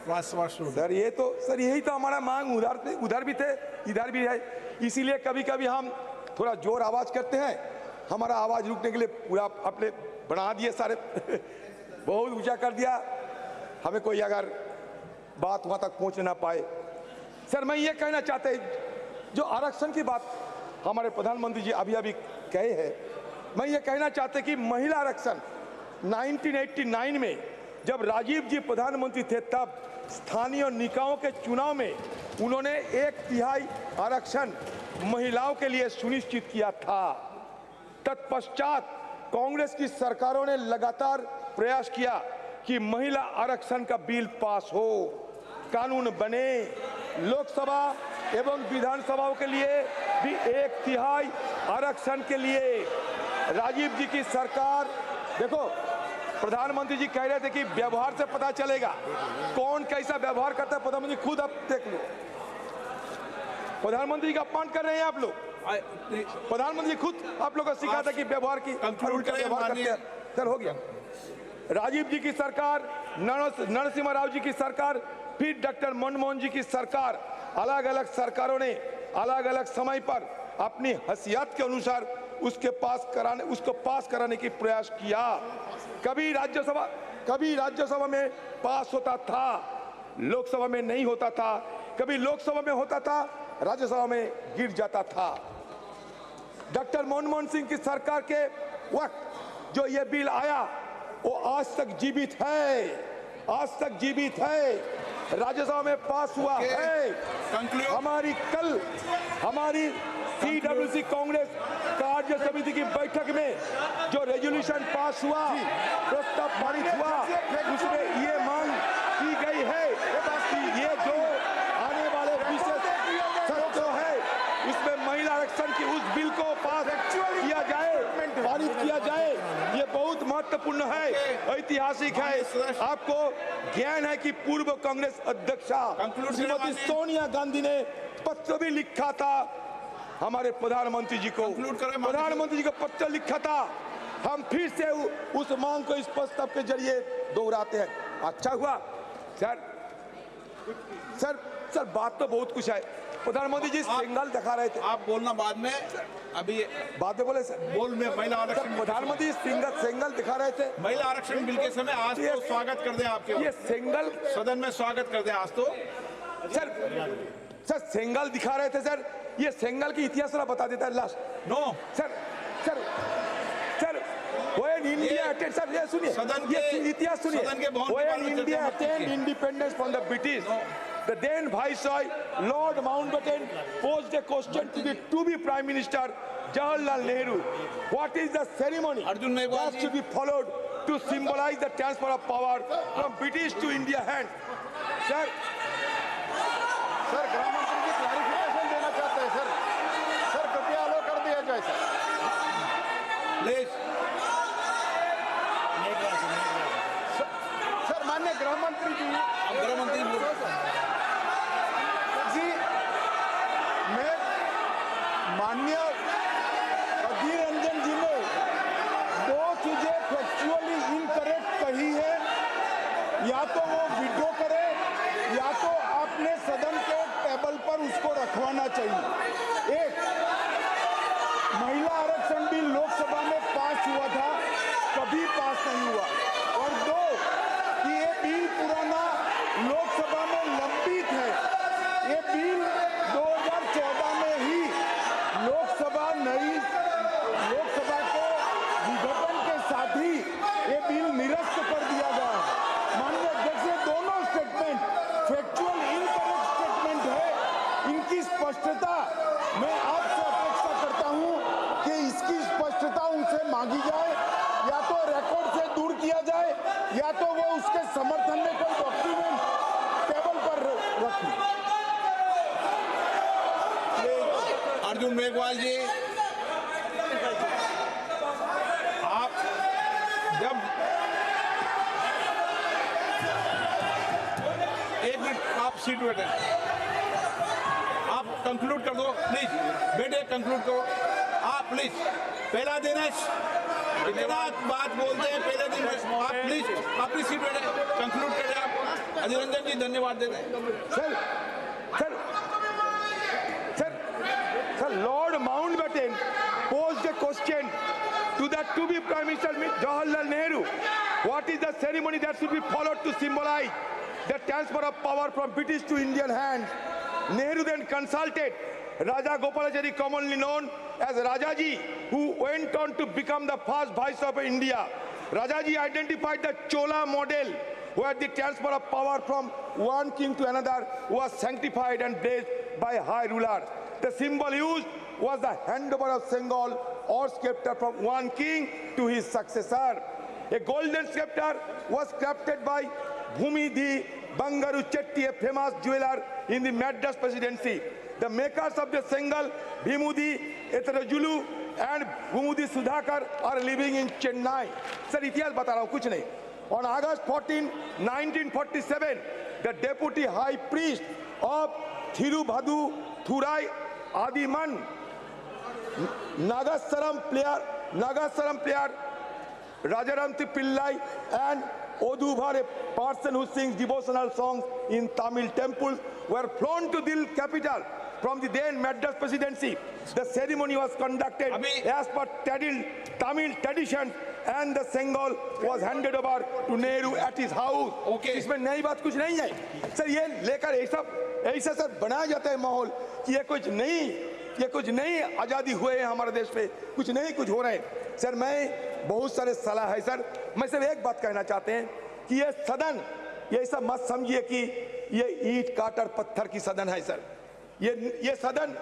सर ये तो सर यही तो हमारा मांग उधर भी थे, इधर भी है, इसीलिए कभी कभी हम थोड़ा जोर आवाज करते हैं, हमारा आवाज रुकने के लिए पूरा अपने बढ़ा दिए सारे बहुत ऊंचा कर दिया, हमें कोई अगर बात वहां तक पहुंच ना पाए। सर, मैं ये कहना चाहते जो आरक्षण की बात हमारे प्रधानमंत्री जी अभी अभी कहे हैं, मैं ये कहना चाहते कि महिला आरक्षण 1989 में जब राजीव जी प्रधानमंत्री थे तब स्थानीय निकायों के चुनाव में उन्होंने 1/3 आरक्षण महिलाओं के लिए सुनिश्चित किया था। तत्पश्चात कांग्रेस की सरकारों ने लगातार प्रयास किया कि महिला आरक्षण का बिल पास हो, कानून बने, लोकसभा एवं विधानसभाओं के लिए भी 1/3 आरक्षण के लिए राजीव जी की सरकार, देखो प्रधानमंत्री जी कह रहे थे कि व्यवहार से पता चलेगा कौन कैसा व्यवहार करता है, प्रधानमंत्री खुद अब देख लो, प्रधानमंत्री का अपमान कर रहे हैं आप लोग, प्रधानमंत्री खुद आप लोगों को सिखाता कि व्यवहार की उल्टा व्यवहार करते हैं। सर हो गया, राजीव जी की सरकार, नरसिम्हा राव जी की सरकार, फिर डॉक्टर मनमोहन जी की सरकार, अलग अलग सरकारों ने अलग अलग समय पर अपनी हैसियत के अनुसार उसको पास कराने की प्रयास किया। कभी राज्यसभा में पास होता था, लोकसभा में नहीं होता था, कभी लोकसभा में होता था, राज्यसभा में गिर जाता था। डॉक्टर मनमोहन सिंह की सरकार के वक्त जो ये बिल आया वो आज तक जीवित है, आज तक जीवित है, राज्यसभा में पास हुआ है। हमारी CWC कांग्रेस कार्य समिति की बैठक में जो रेजोल्यूशन पास हुआ, प्रस्ताव पारित हुआ, उसमें ये मांग की गई है कि ये जो आने वाले विशेष सत्र है इसमें महिला आरक्षण की उस बिल को पास किया जाए, पारित किया जाए। ये बहुत महत्वपूर्ण है, ऐतिहासिक है। आपको ज्ञान है कि पूर्व कांग्रेस अध्यक्षा श्रीमती सोनिया गांधी ने पत्र भी लिखा था हमारे प्रधानमंत्री जी को, प्रधानमंत्री जी को पत्र लिखा था। हम फिर से उस मांग को इस प्रस्ताव के जरिए दोहराते हैं। अच्छा हुआ सर, सर सर बात तो बहुत कुछ है। प्रधानमंत्री जी सिंगल दिखा रहे थे, आप बोलना बाद में, अभी बाद में बोले सर, बोल में महिला आरक्षण, प्रधानमंत्री जी सिंगल दिखा रहे थे। महिला आरक्षण बिल के समय आज तो स्वागत कर दें आपके, ये सिंगल सदन में स्वागत कर दें आज तो। सर सिंगल दिखा रहे थे सर, ये सिंगल की इतिहास थोड़ा बता देता है last. No sir sir sir when India attained, sir ये सुनिए, ये इतिहास सुनिए। When India attained independence from the British, the then Viceroy Lord Mountbatten posed a question to the to-be Prime Minister Jawaharlal Nehru. What is the ceremony that should be followed to symbolize the transfer of power from British to India hand? Sir, sir गृह मंत्री जी clarification देना चाहते हैं sir, sir कृपया अलो कर दिया जाए sir please. Sir माननीय गृह मंत्री जी, गृह मंत्री जी मैं माननीय अधीर रंजन जी ने दो चीजें फैक्चुअली इनकरेक्ट कही है, या तो वो विड्रॉ करे या तो आपने सदन के टेबल पर उसको रखवाना चाहिए। एक, महिला आरक्षण बिल लोकसभा में पास हुआ था, कभी पास नहीं हुआ। और दो, कि ये बिल पुराना लोकसभा में लंबित है। ये बिल 2014 में ही लोकसभा के विघटन के साथ ही ये बिल निरस्त कर दिया गया है। माननीय अध्यक्ष, दोनों स्टेटमेंट फैक्चुअल इनकरेक्ट स्टेटमेंट है, इनकी स्पष्टता मैं आपसे अपेक्षा करता हूं कि इसकी स्पष्टता उनसे मांगी जाए, या तो रिकॉर्ड से दूर किया जाए या तो वो उसके समर्थन में कोई डॉक्यूमेंट टेबल पर रखें। अर्जुन मेघवाल जी, आप जब एक मिनट आप सीट बैठे, आप कंक्लूड कर दो प्लीज, बैठे कंक्लूड करो आप प्लीज। पहला दिन है, इतना बात बोलते हैं पहले दिन, आप प्लीज अपनी सीट बैठे कंक्लूड करें आप। अधीर रंजन जी धन्यवाद देते हैं। Sir sir sir sir Lord Mountbatten posed a question to the to-be Prime Minister Jawaharlal Nehru. What is the ceremony that should be followed to symbolize the transfer of power from British to Indian hands? Nehru then consulted Raja Gopalachari, commonly known as Rajaji, who went on to become the first Viceroy of India. Rajaji identified the Chola model, where the transfer of power from one king to another was sanctified and blessed by high rulers. The symbol used was the handover of Sengal or scepter from one king to his successor. A golden scepter was crafted by Bhumidhi Bangaru Chetty, a famous jeweler in the Madras presidency. The makers of the Sengal, Bhimudi Etarajulu and Bhumudi Sudhakar are living in Chennai. Sir, इतिहास बता रहा हूँ, कुछ नहीं। On August 14, 1947, the deputy high priest of Thirubhadu Thurai Adiman, Nagasaram player Rajaramti Pillai and Odhuvar, a person who sings devotional songs in Tamil temples, were flown to Dil capital from the then Madras presidency. The ceremony was conducted as per Tamil tradition, and the Sengal was handed over to Nehru at his house. Okay. इसमें नई बात कुछ नहीं है sir, ये लेकर ऐसा sir बनाया जाता है माहौल कि ये कुछ नई आज़ादी हुए हैं हमारे देश में, कुछ हो रहे हैं। सर मैं बहुत सारे सलाह है सर, मैं सिर्फ एक बात कहना चाहते हैं कि ये सदन, ये ऐसा मत समझिए कि ये ईंट काटर पत्थर की सदन है सर। ये सदन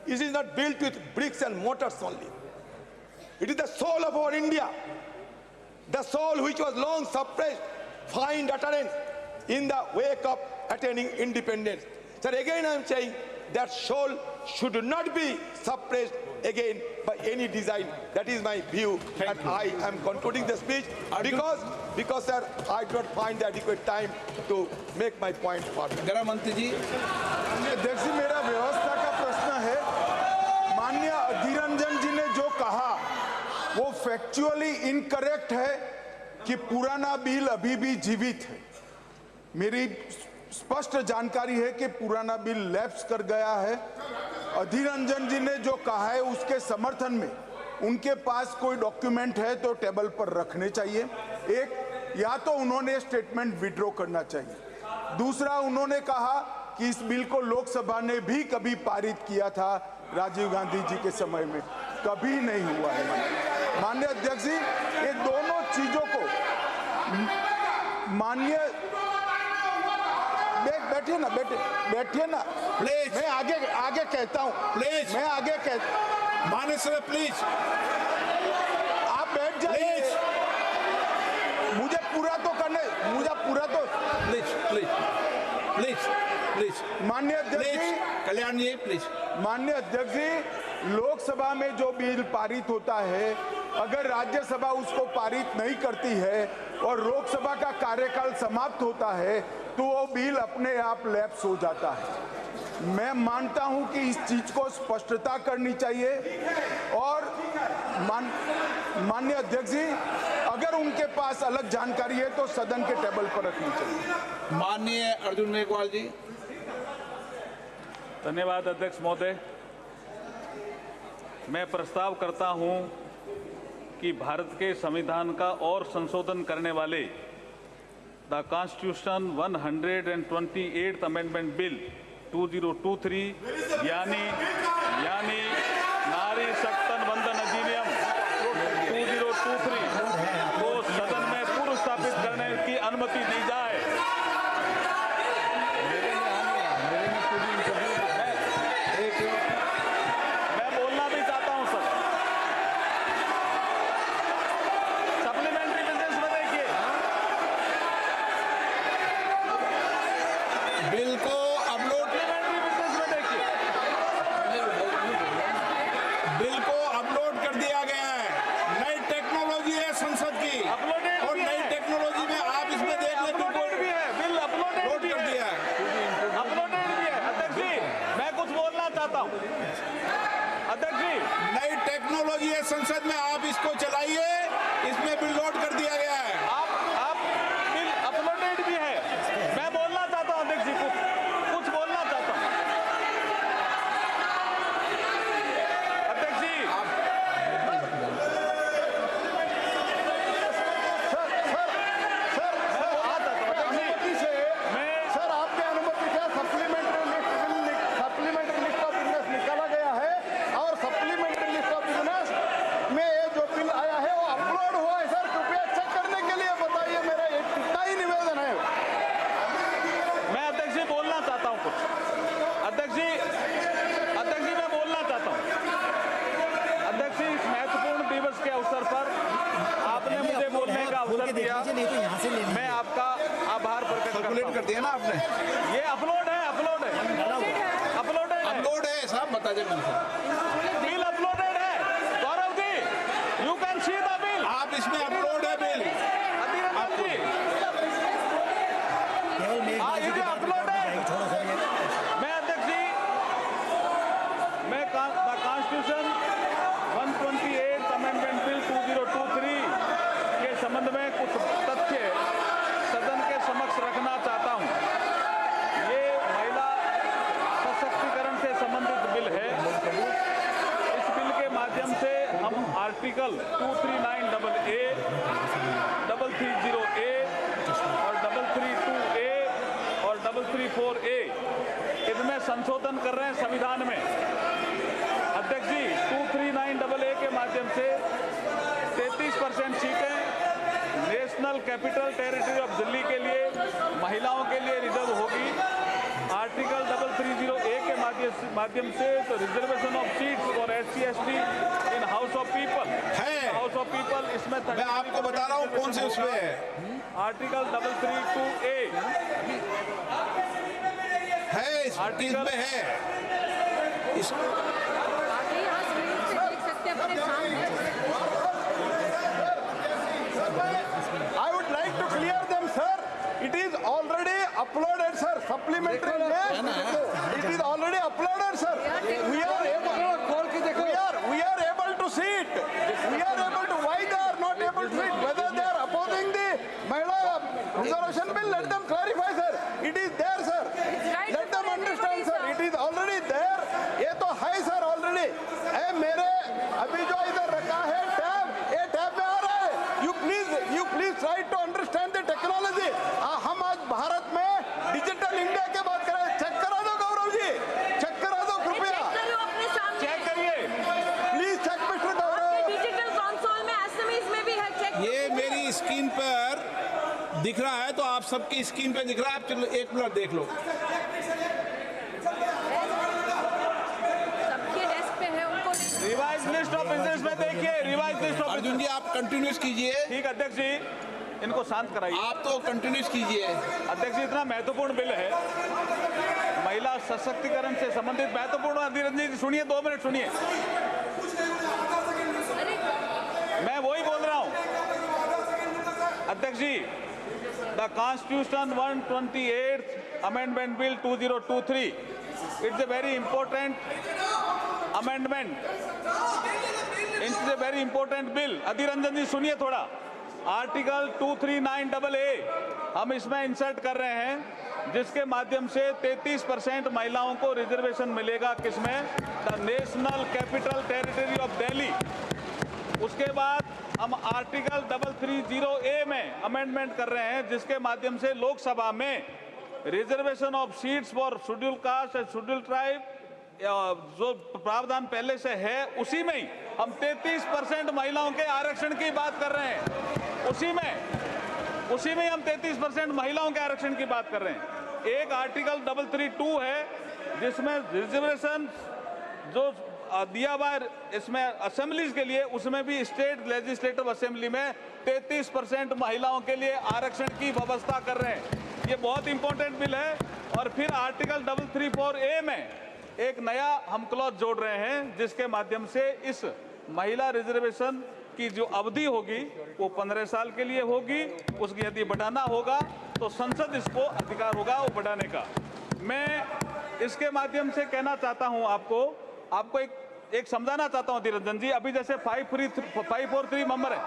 It is not built with bricks and mortars only. It is the soul of our India. The soul which was long suppressed, find utterance in the wake of attaining independence. So again I am saying that soul should not be suppressed again by any design. That is my view, and I am concluding the speech because sir, I do not find the adequate time to make my point further. गृह मंत्री जी, अध्यक्ष जी, मेरा व्यवस्था का प्रश्न है। माननीय अधीर रंजन जी ने जो कहा वो फैक्चुअली इनकरेक्ट है कि पुराना बिल अभी भी जीवित है। मेरी स्पष्ट जानकारी है कि पुराना बिल लैप्स कर गया है। अधीर रंजन जी ने जो कहा है उसके समर्थन में उनके पास कोई डॉक्यूमेंट है तो टेबल पर रखने चाहिए। एक, या तो उन्होंने स्टेटमेंट विड्रॉ करना चाहिए। दूसरा, उन्होंने कहा कि इस बिल को लोकसभा ने भी कभी पारित किया था राजीव गांधी जी के समय में, कभी नहीं हुआ है। माननीय अध्यक्ष जी, ये दोनों चीजों को माननीय बैठिए ना प्लीज, मैं आगे कहता हूँ, प्लीज, मैं आगे कहता, माननीय सर प्लीज, आप बैठ जाइए। मुझे पूरा तो प्लीज, माननीय अध्यक्ष जी, कल्याण जी प्लीज। माननीय अध्यक्ष जी, लोकसभा में जो बिल पारित होता है, अगर राज्यसभा उसको पारित नहीं करती है और लोकसभा का कार्यकाल समाप्त होता है तो वो बिल अपने आप लैप्स हो जाता है। मैं मानता हूं कि इस चीज को स्पष्टता करनी चाहिए और माननीय अध्यक्ष जी, अगर उनके पास अलग जानकारी है तो सदन के टेबल पर रखनी चाहिए। माननीय अर्जुन मेघवाल जी। धन्यवाद अध्यक्ष महोदय। मैं प्रस्ताव करता हूं कि भारत के संविधान का और संशोधन करने वाले the constitution 128th amendment bill 2023 यानी नारी शक्ति वंदन अधिनियम 2023 को सदन में पूर्व स्थापित करने की अनुमति दी जाए। मैं बोलना भी चाहता हूं सर। सप्लीमेंट्री बिजनेस में देखिए, बिल को अपलोड, सप्लीमेंट्री बिजनेस में देखिए, बिल को अपलोड कर दिया गया है। नई टेक्नोलॉजी है संसद की, अपलोडेड और भी नई है। टेक्नोलॉजी में आप इसमें देख लें, अपलोडेड भी है, बिल अपलोडेड अपलोड भी कर दिया है, है। अपलोडेड भी है। अध्यक्ष जी, मैं कुछ बोलना चाहता हूं। अध्यक्ष जी, नई टेक्नोलॉजी है संसद में, आप इसको चलाइए, इसमें बिल लोड कर दिया गया है। आप बिल अपलोडेड भी है। मैं बोलना चाहता हूं अध्यक्ष जी, कुछ बोलना चाहता हूं। अध्यक्ष जी, सर, आपके अनुमति से सप्लीमेंट्री लिस्ट ऑफ बिजनेस निकाला गया है और सप्लीमेंट्री लिस्ट ऑफ बिजनेस में ये जो बिल आया है वो अपलोड हुआ है। सर, कृपया चेक करने के लिए बताइए, मेरा इतना ही निवेदन है। मैं अध्यक्ष जी बोलना चाहता हूं कुछ। अध्यक्ष जी, मैं बोलना चाहता हूं। अध्यक्ष जी, इस महत्वपूर्ण दिवस के अवसर पर आपने मुझे बोलने का अवसर दिया, मैं आपका आभार प्रकट करता कैलकुलेट कर हूं। दिया ना आपने, ये अपलोड है अपलोड है साहब, बता दें बिल अपलोडेड है। Gaurav ji, you can see the bill. आप इसमें अपलोड है बिल। अधीर रंजन जी, ये अपलोड है। मैं अध्यक्ष जी, मैं the constitution 128th amendment bill 2023 के संबंध में कुछ तथ्य सदन के समक्ष रखना चाहता हूं। ये महिला सशक्तिकरण से संबंधित बिल है। इस बिल के माध्यम से हम आर्टिकल 239AA, 330A और 332A और 334A इनमें संशोधन कर रहे हैं संविधान में। अध्यक्ष जी, 239AA के माध्यम से 33% सीटें national capital territory of Delhi के लिए महिलाओं के लिए रिजर्व होगी आर्टिकल 330A के माध्यम से तो reservation of seats for SC/ST in house of people है। हाउस ऑफ पीपल इसमें मैं आपको बता रहा हूँ कौन से उसमें है। आर्टिकल 332A है इस चीज में है। इस यहाँ स्क्रीन पे देख सकते हैं अपने सामने। I would like to clear them, sir. It is already uploaded, sir. Supplementary list. It is already uploaded, sir. We are able to see it. We are able to. Why they are not able to see it? Whether they are opposing the Mahila reservation bill, let them clarify, sir. It is there, sir. Let them understand, sir. It is already there. ये तो है, sir, already. ए मेरे अभी जो इधर रखा है tab, ये टैब में आ रहा है. You please try to understand the technology. हम आज भारत में डिजिटल इंडिया के बात करें. चेक करा दो गौरव जी, चेक करा दो कृपया. अपने सामने चेक करिए। Please check mister Gaurav. Digital console में एसएमएस में भी है चेक। ये मेरी स्क्रीन पर दिख रहा है, तो आप सबकी स्क्रीन पे दिख रहा है. आप चलो 1 मिनट देख लो. सबके डेस्क पे है, उनको रिवाइज लिस्ट ऑफ बिजनेस में देखिए, रिवाइज लिस्ट ऑफ अर्जुन जी आप कंटिन्यूस कीजिए. ठीक अध्यक्ष जी, इनको शांत कराइए। आप तो कंटिन्यूस कीजिए. अध्यक्ष जी, इतना महत्वपूर्ण बिल है, महिला सशक्तिकरण से संबंधित महत्वपूर्ण। अधीरंजन जी सुनिए, 2 मिनट सुनिए, मैं वही बोल रहा हूं। अध्यक्ष जी, the constitution 128th amendment bill 2023, it's a very important amendment, it's a very important bill. Adhir Ranjan ji सुनिए थोड़ा, आर्टिकल 239AA हम इसमें इंसर्ट कर रहे हैं, जिसके माध्यम से 33% महिलाओं को रिजर्वेशन मिलेगा। किसमें? The national capital territory of Delhi. उसके बाद हम आर्टिकल 330A में अमेंडमेंट कर रहे हैं, जिसके माध्यम से लोकसभा में reservation of seats for schedule caste and schedule tribe जो प्रावधान पहले से है, उसी में ही हम 33% महिलाओं के आरक्षण की बात कर रहे हैं। उसी में हम 33% महिलाओं के आरक्षण की बात कर रहे हैं। एक आर्टिकल 332 है, जिसमें रिजर्वेशन जो दिया हुआ है इसमें असेंबलीज के लिए, उसमें भी स्टेट लेजिस्लेटिव असेंबली में 33% महिलाओं के लिए आरक्षण की व्यवस्था कर रहे हैं। ये बहुत इंपॉर्टेंट बिल है। और फिर आर्टिकल 334A में एक नया हम क्लॉज जोड़ रहे हैं, जिसके माध्यम से इस महिला रिजर्वेशन की जो अवधि होगी वो 15 साल के लिए होगी। उसकी यदि बढ़ाना होगा तो संसद इसको अधिकार होगा वो बढ़ाने का। मैं इसके माध्यम से कहना चाहता हूं, आपको एक समझाना चाहता हूं अधीरंजन जी। अभी जैसे 543 मेंबर है,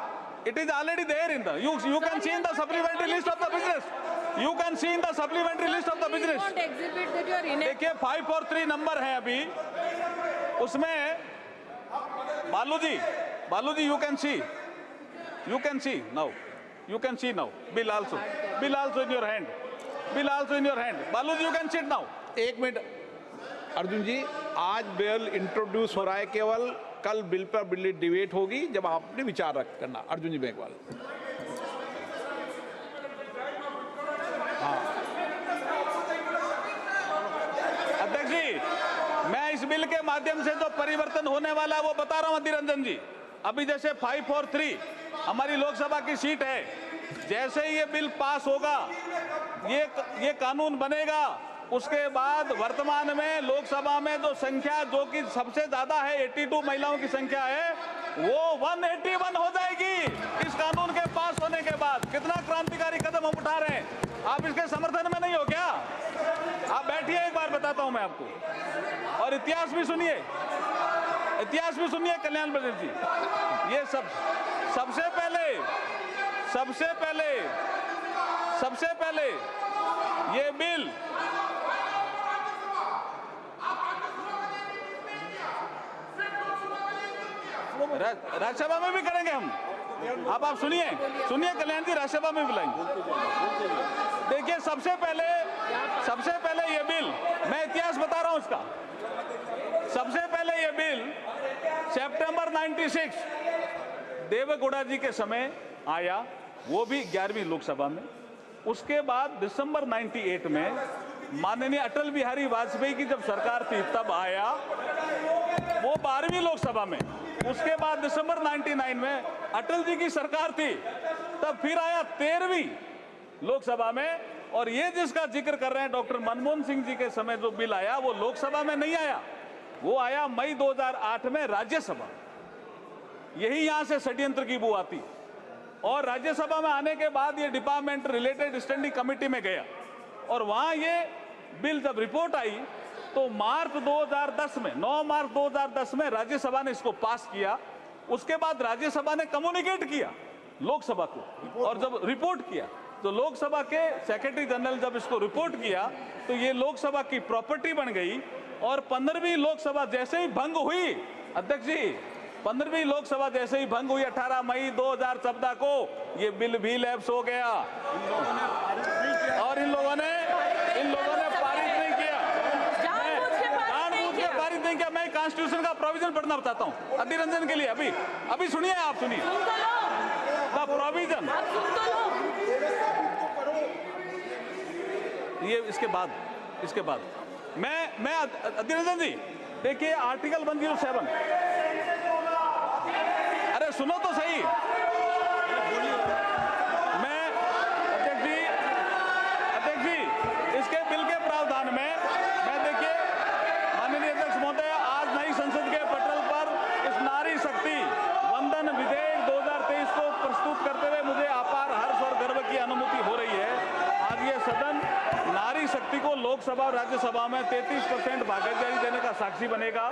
it is already there in the you can see in the supplementary list of the business, you can see in the supplementary list of the business. देखिए 543 नंबर है अभी, उसमें Baalu ji you can see now, you can see now, bill also in your hand, Baalu ji you can sit now। 1 minute Arjun ji, आज bill introduce हो रहा है, केवल कल बिल पर बिल डिबेट होगी, जब आपने विचार रख करना। अर्जुन जी मेघवाल। अध्यक्ष जी, मैं इस बिल के माध्यम से जो परिवर्तन होने वाला है वो बता रहा हूं अधीरंजन जी। अभी जैसे 543 हमारी लोकसभा की सीट है, जैसे ही ये बिल पास होगा, ये कानून बनेगा, उसके बाद वर्तमान में लोकसभा में जो संख्या जो कि सबसे ज्यादा है 82 महिलाओं की संख्या है, वो 181 हो जाएगी इस कानून के पास होने के बाद। कितना क्रांतिकारी कदम हम उठा रहे हैं, आप इसके समर्थन में नहीं हो क्या? आप बैठिए, एक बार बताता हूं मैं आपको। और इतिहास भी सुनिए कल्याण बजट जी। ये सबसे पहले ये बिल राज्यसभा में भी करेंगे हम। अब आप सुनिए कल्याण जी, राज्यसभा में बुलाएंगे। देखिए सबसे पहले ये बिल, मैं इतिहास बता रहा हूं इसका। सबसे पहले ये बिल सितंबर 96 देवेगौड़ा जी के समय आया, वो भी 11वीं लोकसभा में। उसके बाद दिसंबर 98 में माननीय अटल बिहारी वाजपेयी की जब सरकार थी तब आया, वो 12वीं लोकसभा में। उसके बाद दिसंबर 99 में अटल जी की सरकार थी, तब फिर आया 13वीं लोकसभा में। और ये जिसका जिक्र कर रहे हैं डॉक्टर मनमोहन सिंह जी के समय जो बिल आया वो लोकसभा में नहीं आया, वो आया मई 2008 में राज्यसभा। यही यहां से षड्यंत्र की बू आती। और राज्यसभा में आने के बाद ये डिपार्टमेंट रिलेटेड स्टैंडिंग कमेटी में गया और वहां ये बिल जब रिपोर्ट आई तो मार्च 2010 में 9 मार्च 2010 में राज्यसभा ने इसको पास किया। उसके बाद राज्यसभा ने कम्युनिकेट किया लोकसभा को, और जब रिपोर्ट किया तो लोकसभा के सेक्रेटरी जनरल जब इसको रिपोर्ट किया तो ये लोकसभा की प्रॉपर्टी बन गई। और 15वीं लोकसभा जैसे ही भंग हुई, अध्यक्ष जी, 15वीं लोकसभा जैसे ही भंग हुई 18 मई 2014 को, ये बिल भी लैप्स हो गया और इन लोगों ने पारित नहीं किया, जानबूझ के पारित नहीं किया। मैं कॉन्स्टिट्यूशन का प्रोविजन पढ़ना बताता हूँ अधीर रंजन के लिए। अभी सुनिए, आप सुनिए द प्रोविजन। ये इसके बाद मैं अधीर रंजन जी देखिए आर्टिकल 107। अरे सुनो तो सही। मैं अध्यक्ष जी इसके बिल के प्रावधान में मैं देखिए माननीय अध्यक्ष महोदय, आज नई संसद के पटल पर इस नारी शक्ति वंदन विधेयक 2023 को प्रस्तुत करते हुए मुझे अपार हर्ष और गर्व की अनुभूति हो रही है। आज ये सदन नारी शक्ति को लोकसभा और राज्यसभा में 33% भागीदारी देने का साक्षी बनेगा।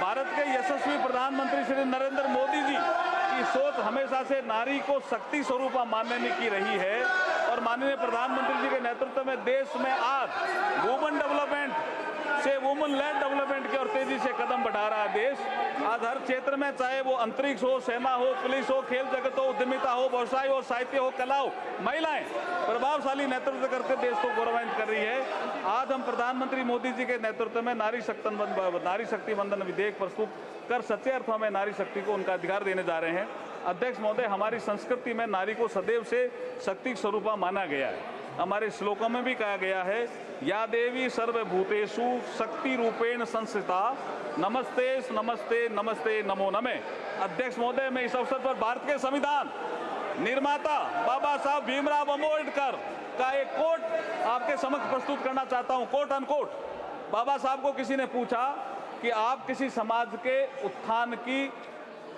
भारत के यशस्वी प्रधानमंत्री श्री नरेंद्र मोदी जी की सोच हमेशा से नारी को शक्ति स्वरूप मानने की रही है और माननीय प्रधानमंत्री जी के नेतृत्व में देश में आज वुमेन डेवलपमेंट से वुमेन लेड डेवलपमेंट की ओर तेजी से कदम बढ़ा रहा है देश। आज हर क्षेत्र में, चाहे वो अंतरिक्ष हो, सेना हो, पुलिस हो, खेल जगत हो, उद्यमिता हो, व्यवसाय हो, साहित्य हो, कला हो, महिलाएं प्रभावशाली नेतृत्व करके देश को गौरवान्वित कर रही है। आज हम प्रधानमंत्री मोदी जी के नेतृत्व में नारी शक्ति वंदन विधेयक प्रस्तुत कर सच्चे अर्थों में नारी शक्ति को उनका अधिकार देने जा रहे हैं। अध्यक्ष महोदय, हमारी संस्कृति में नारी को सदैव से शक्ति स्वरूपा माना गया है। हमारे श्लोकों में भी कहा गया है, या देवी सर्वभूतेषु शक्ति रूपेण संस्थिता, नमस्ते नमस्ते नमस्ते नमो नमे। अध्यक्ष महोदय, मैं इस अवसर पर भारत के संविधान निर्माता बाबा साहब भीमराव अम्बेडकर का एक कोट आपके समक्ष प्रस्तुत करना चाहता हूं, कोट अनकोट। बाबा साहब को किसी ने पूछा कि आप किसी समाज के उत्थान की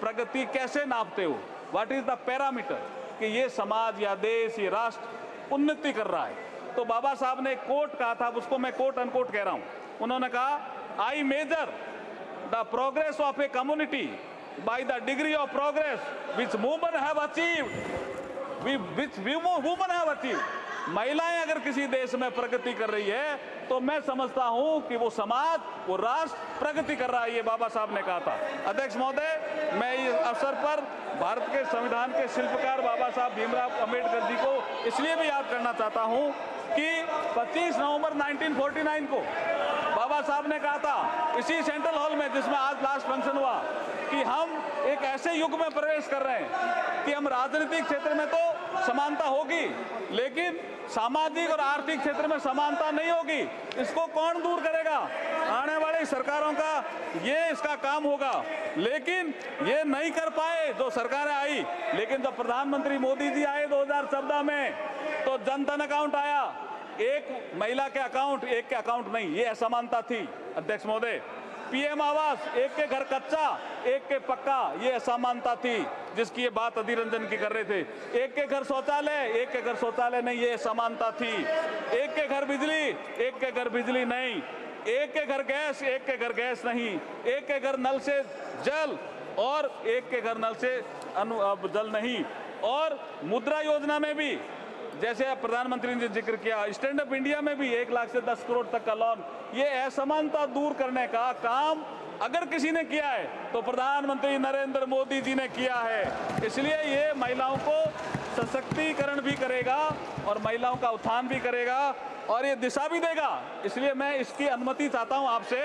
प्रगति कैसे नापते हो, व्हाट इज द पैरामीटर कि ये समाज या देश, ये राष्ट्र उन्नति कर रहा है। तो बाबा साहब ने एक कोट कहा था, उसको मैं कोट अनकोट कह रहा हूं। उन्होंने कहा, I measure the progress of a community by the degree of progress which women have achieved. महिलाएं अगर किसी देश में प्रगति कर रही है तो मैं समझता हूं कि वो समाज, वो राष्ट्र प्रगति कर रहा है, ये बाबा साहब ने कहा था। अध्यक्ष महोदय, मैं इस अवसर पर भारत के संविधान के शिल्पकार बाबा साहब भीमराव अम्बेडकर जी को इसलिए भी याद करना चाहता हूं कि 25 नवंबर 1949 को बाबा साहब ने कहा था इसी सेंट्रल हॉल में, जिसमें आज लास्ट फंक्शन हुआ, कि हम एक ऐसे युग में प्रवेश कर रहे हैं कि हम राजनीतिक क्षेत्र में तो समानता होगी लेकिन सामाजिक और आर्थिक क्षेत्र में समानता नहीं होगी। इसको कौन दूर करेगा? आने वाली सरकारों का ये इसका काम होगा। लेकिन ये नहीं कर पाए जो सरकारें आई। लेकिन जब प्रधानमंत्री मोदी जी आए 2014 में तो जन धन अकाउंट आया, एक महिला के अकाउंट, एक के अकाउंट नहीं, ये असमानता थी। अध्यक्ष महोदय, पीएम आवास, एक के घर कच्चा एक के पक्का, ये असमानता थी जिसकी ये बात अधीर रंजन की कर रहे थे। एक के घर शौचालय, एक के घर शौचालय नहीं, ये असमानता थी। एक के घर बिजली, एक के घर बिजली नहीं। एक के घर गैस, एक के घर गैस नहीं। एक के घर नल से जल और एक के घर नल से जल नहीं। और मुद्रा योजना में भी जैसे प्रधानमंत्री ने जिक्र किया, स्टैंड अप इंडिया में भी 1 लाख से 10 करोड़ तक का लोन, ये असमानता दूर करने का काम अगर किसी ने किया है तो प्रधानमंत्री नरेंद्र मोदी जी ने किया है। इसलिए ये महिलाओं को सशक्तिकरण भी करेगा और महिलाओं का उत्थान भी करेगा और ये दिशा भी देगा। इसलिए मैं इसकी अनुमति चाहता हूं आपसे,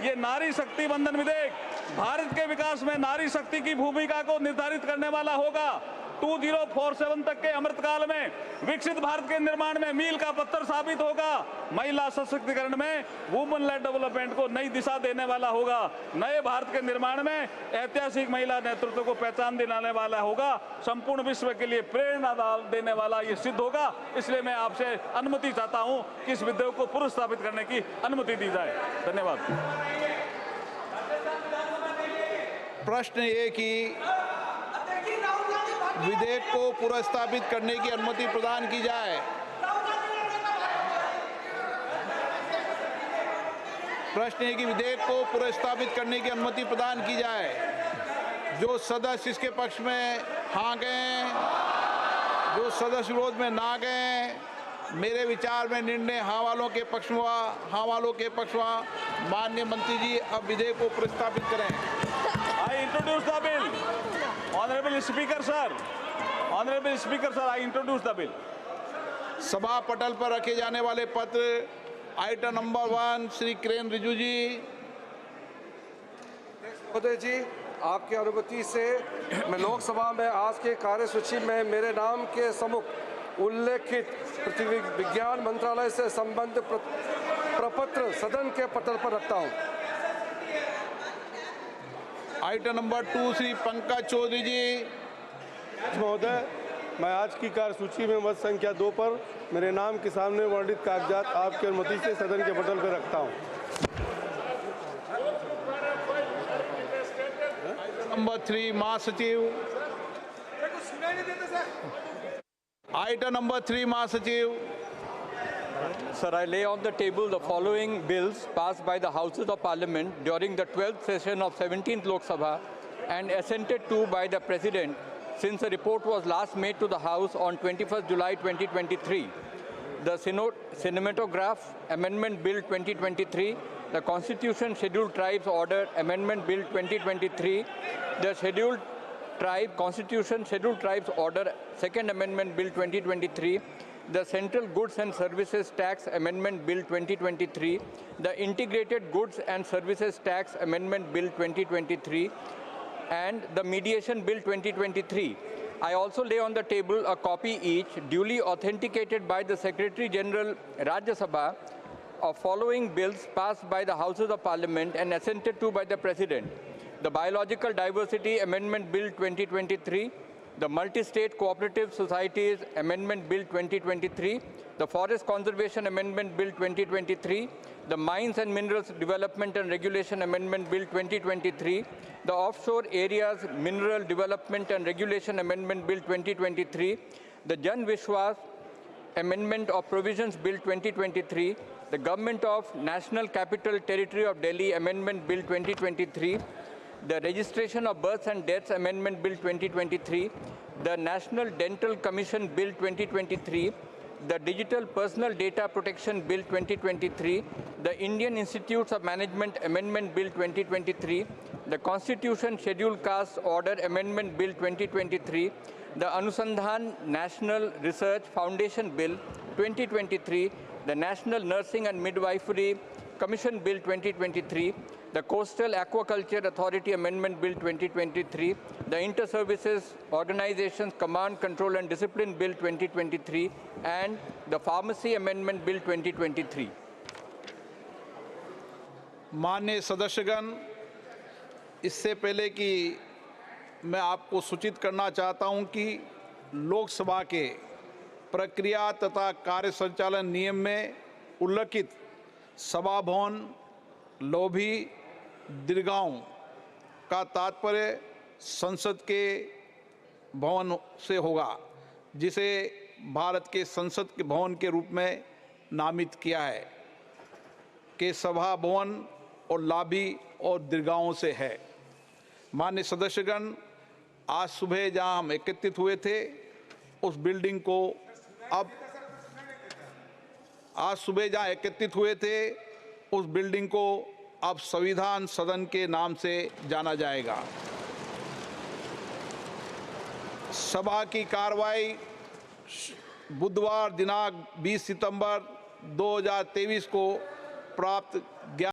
ये नारी शक्ति वंदन विधेयक भारत के विकास में नारी शक्ति की भूमिका को निर्धारित करने वाला होगा। 2047 तक के अमृतकाल में विकसित भारत के निर्माण में मील का पत्थर साबित होगा। महिला सशक्तिकरण में वुमेन लेड डेवलपमेंट को नई दिशा देने वाला होगा। नए भारत के निर्माण में ऐतिहासिक महिला नेतृत्व को पहचान दिलाने वाला होगा। संपूर्ण विश्व के लिए प्रेरणा देने वाला ये सिद्ध होगा। इसलिए मैं आपसे अनुमति चाहता हूं कि इस विधेयक को पुनर्स्थापित करने की अनुमति दी जाए। धन्यवाद। प्रश्न ये कि विधेयक को पुनर्स्थापित करने की अनुमति प्रदान की जाए। प्रश्न है कि विधेयक को पुनर्स्थापित करने की अनुमति प्रदान की जाए। जो सदस्य इसके पक्ष में हाँ गए, जो सदस्य विरोध में ना गए, मेरे विचार में निर्णय हाँ वालों के पक्ष में हुआ। हाँ वालों के पक्ष में हुआ। माननीय मंत्री जी अब विधेयक को पुनर्स्थापित करें। I introduce the bill. Honorable Speaker sir. Honorable Speaker sir, I introduce the bill. सभा पटल पर रखे जाने वाले पत्र आइटम नंबर 1 श्री किरेन रिजिजू जी। महोदय जी, आपकी अनुमति से मैं लोकसभा में आज के कार्यसूची में मेरे नाम के सम्मुख उल्लेखित पृथ्वी विज्ञान मंत्रालय से संबंधित प्रपत्र सदन के पटल पर रखता हूं। आइटम नंबर 2 श्री पंकज चौधरी जी। महोदय, मैं आज की कार्यसूची में मत संख्या 2 पर मेरे नाम के सामने वर्णित कागजात आपकी अनुमति से सदन के पटल पर रखता हूं। नंबर 3 महासचिव। आइटम नंबर 3 महासचिव। Sir, I lay on the table the following bills passed by the Houses of Parliament during the 12th session of 17th Lok Sabha and assented to by the President since a report was last made to the House on 21st July 2023. The Cinematograph Amendment Bill 2023, the Constitution Scheduled Tribes Order Amendment Bill 2023, the Scheduled Tribe Constitution Scheduled Tribes Order Second Amendment Bill 2023, the Central Goods and Services Tax Amendment Bill 2023, the Integrated Goods and Services Tax Amendment Bill 2023, and the Mediation Bill 2023. I also lay on the table a copy each, duly authenticated by the Secretary General Rajya Sabha, of following bills passed by the Houses of Parliament and assented to by the President: the Biological Diversity Amendment Bill 2023, the Multi-State Cooperative Societies Amendment Bill 2023, the Forest Conservation Amendment Bill 2023, the Mines and Minerals Development and Regulation Amendment Bill 2023, the Offshore Areas Mineral Development and Regulation Amendment Bill 2023, the Jan Vishwas Amendment of Provisions Bill 2023, the Government of National Capital Territory of Delhi Amendment Bill 2023, the Registration of Births and Deaths Amendment Bill 2023, the National Dental Commission Bill 2023, the Digital Personal Data Protection Bill 2023, the Indian Institutes of Management Amendment Bill 2023, the Constitution Scheduled Caste Order Amendment Bill 2023, the Anusandhan National Research Foundation Bill 2023, the National Nursing and Midwifery Commission Bill 2023, the Coastal Aquaculture Authority Amendment Bill 2023, the Inter-Services Organizations Command, Control and Discipline Bill 2023, and the Pharmacy Amendment Bill 2023. माननीय सदस्यगण, इससे पहले कि मैं आपको सूचित करना चाहता हूं कि लोकसभा के प्रक्रिया तथा कार्य संचालन नियम में उल्लिखित सभा भवन, लॉबी, दीर्घाओं का तात्पर्य संसद के भवन से होगा, जिसे भारत के संसद के भवन के रूप में नामित किया है, के सभा भवन और लॉबी और दीर्घाओं से है। माननीय सदस्यगण, आज सुबह जहां हम एकत्रित हुए थे उस बिल्डिंग को अब संविधान सदन के नाम से जाना जाएगा। सभा की कार्रवाई बुधवार दिनांक 20 सितंबर 2023 को प्राप्त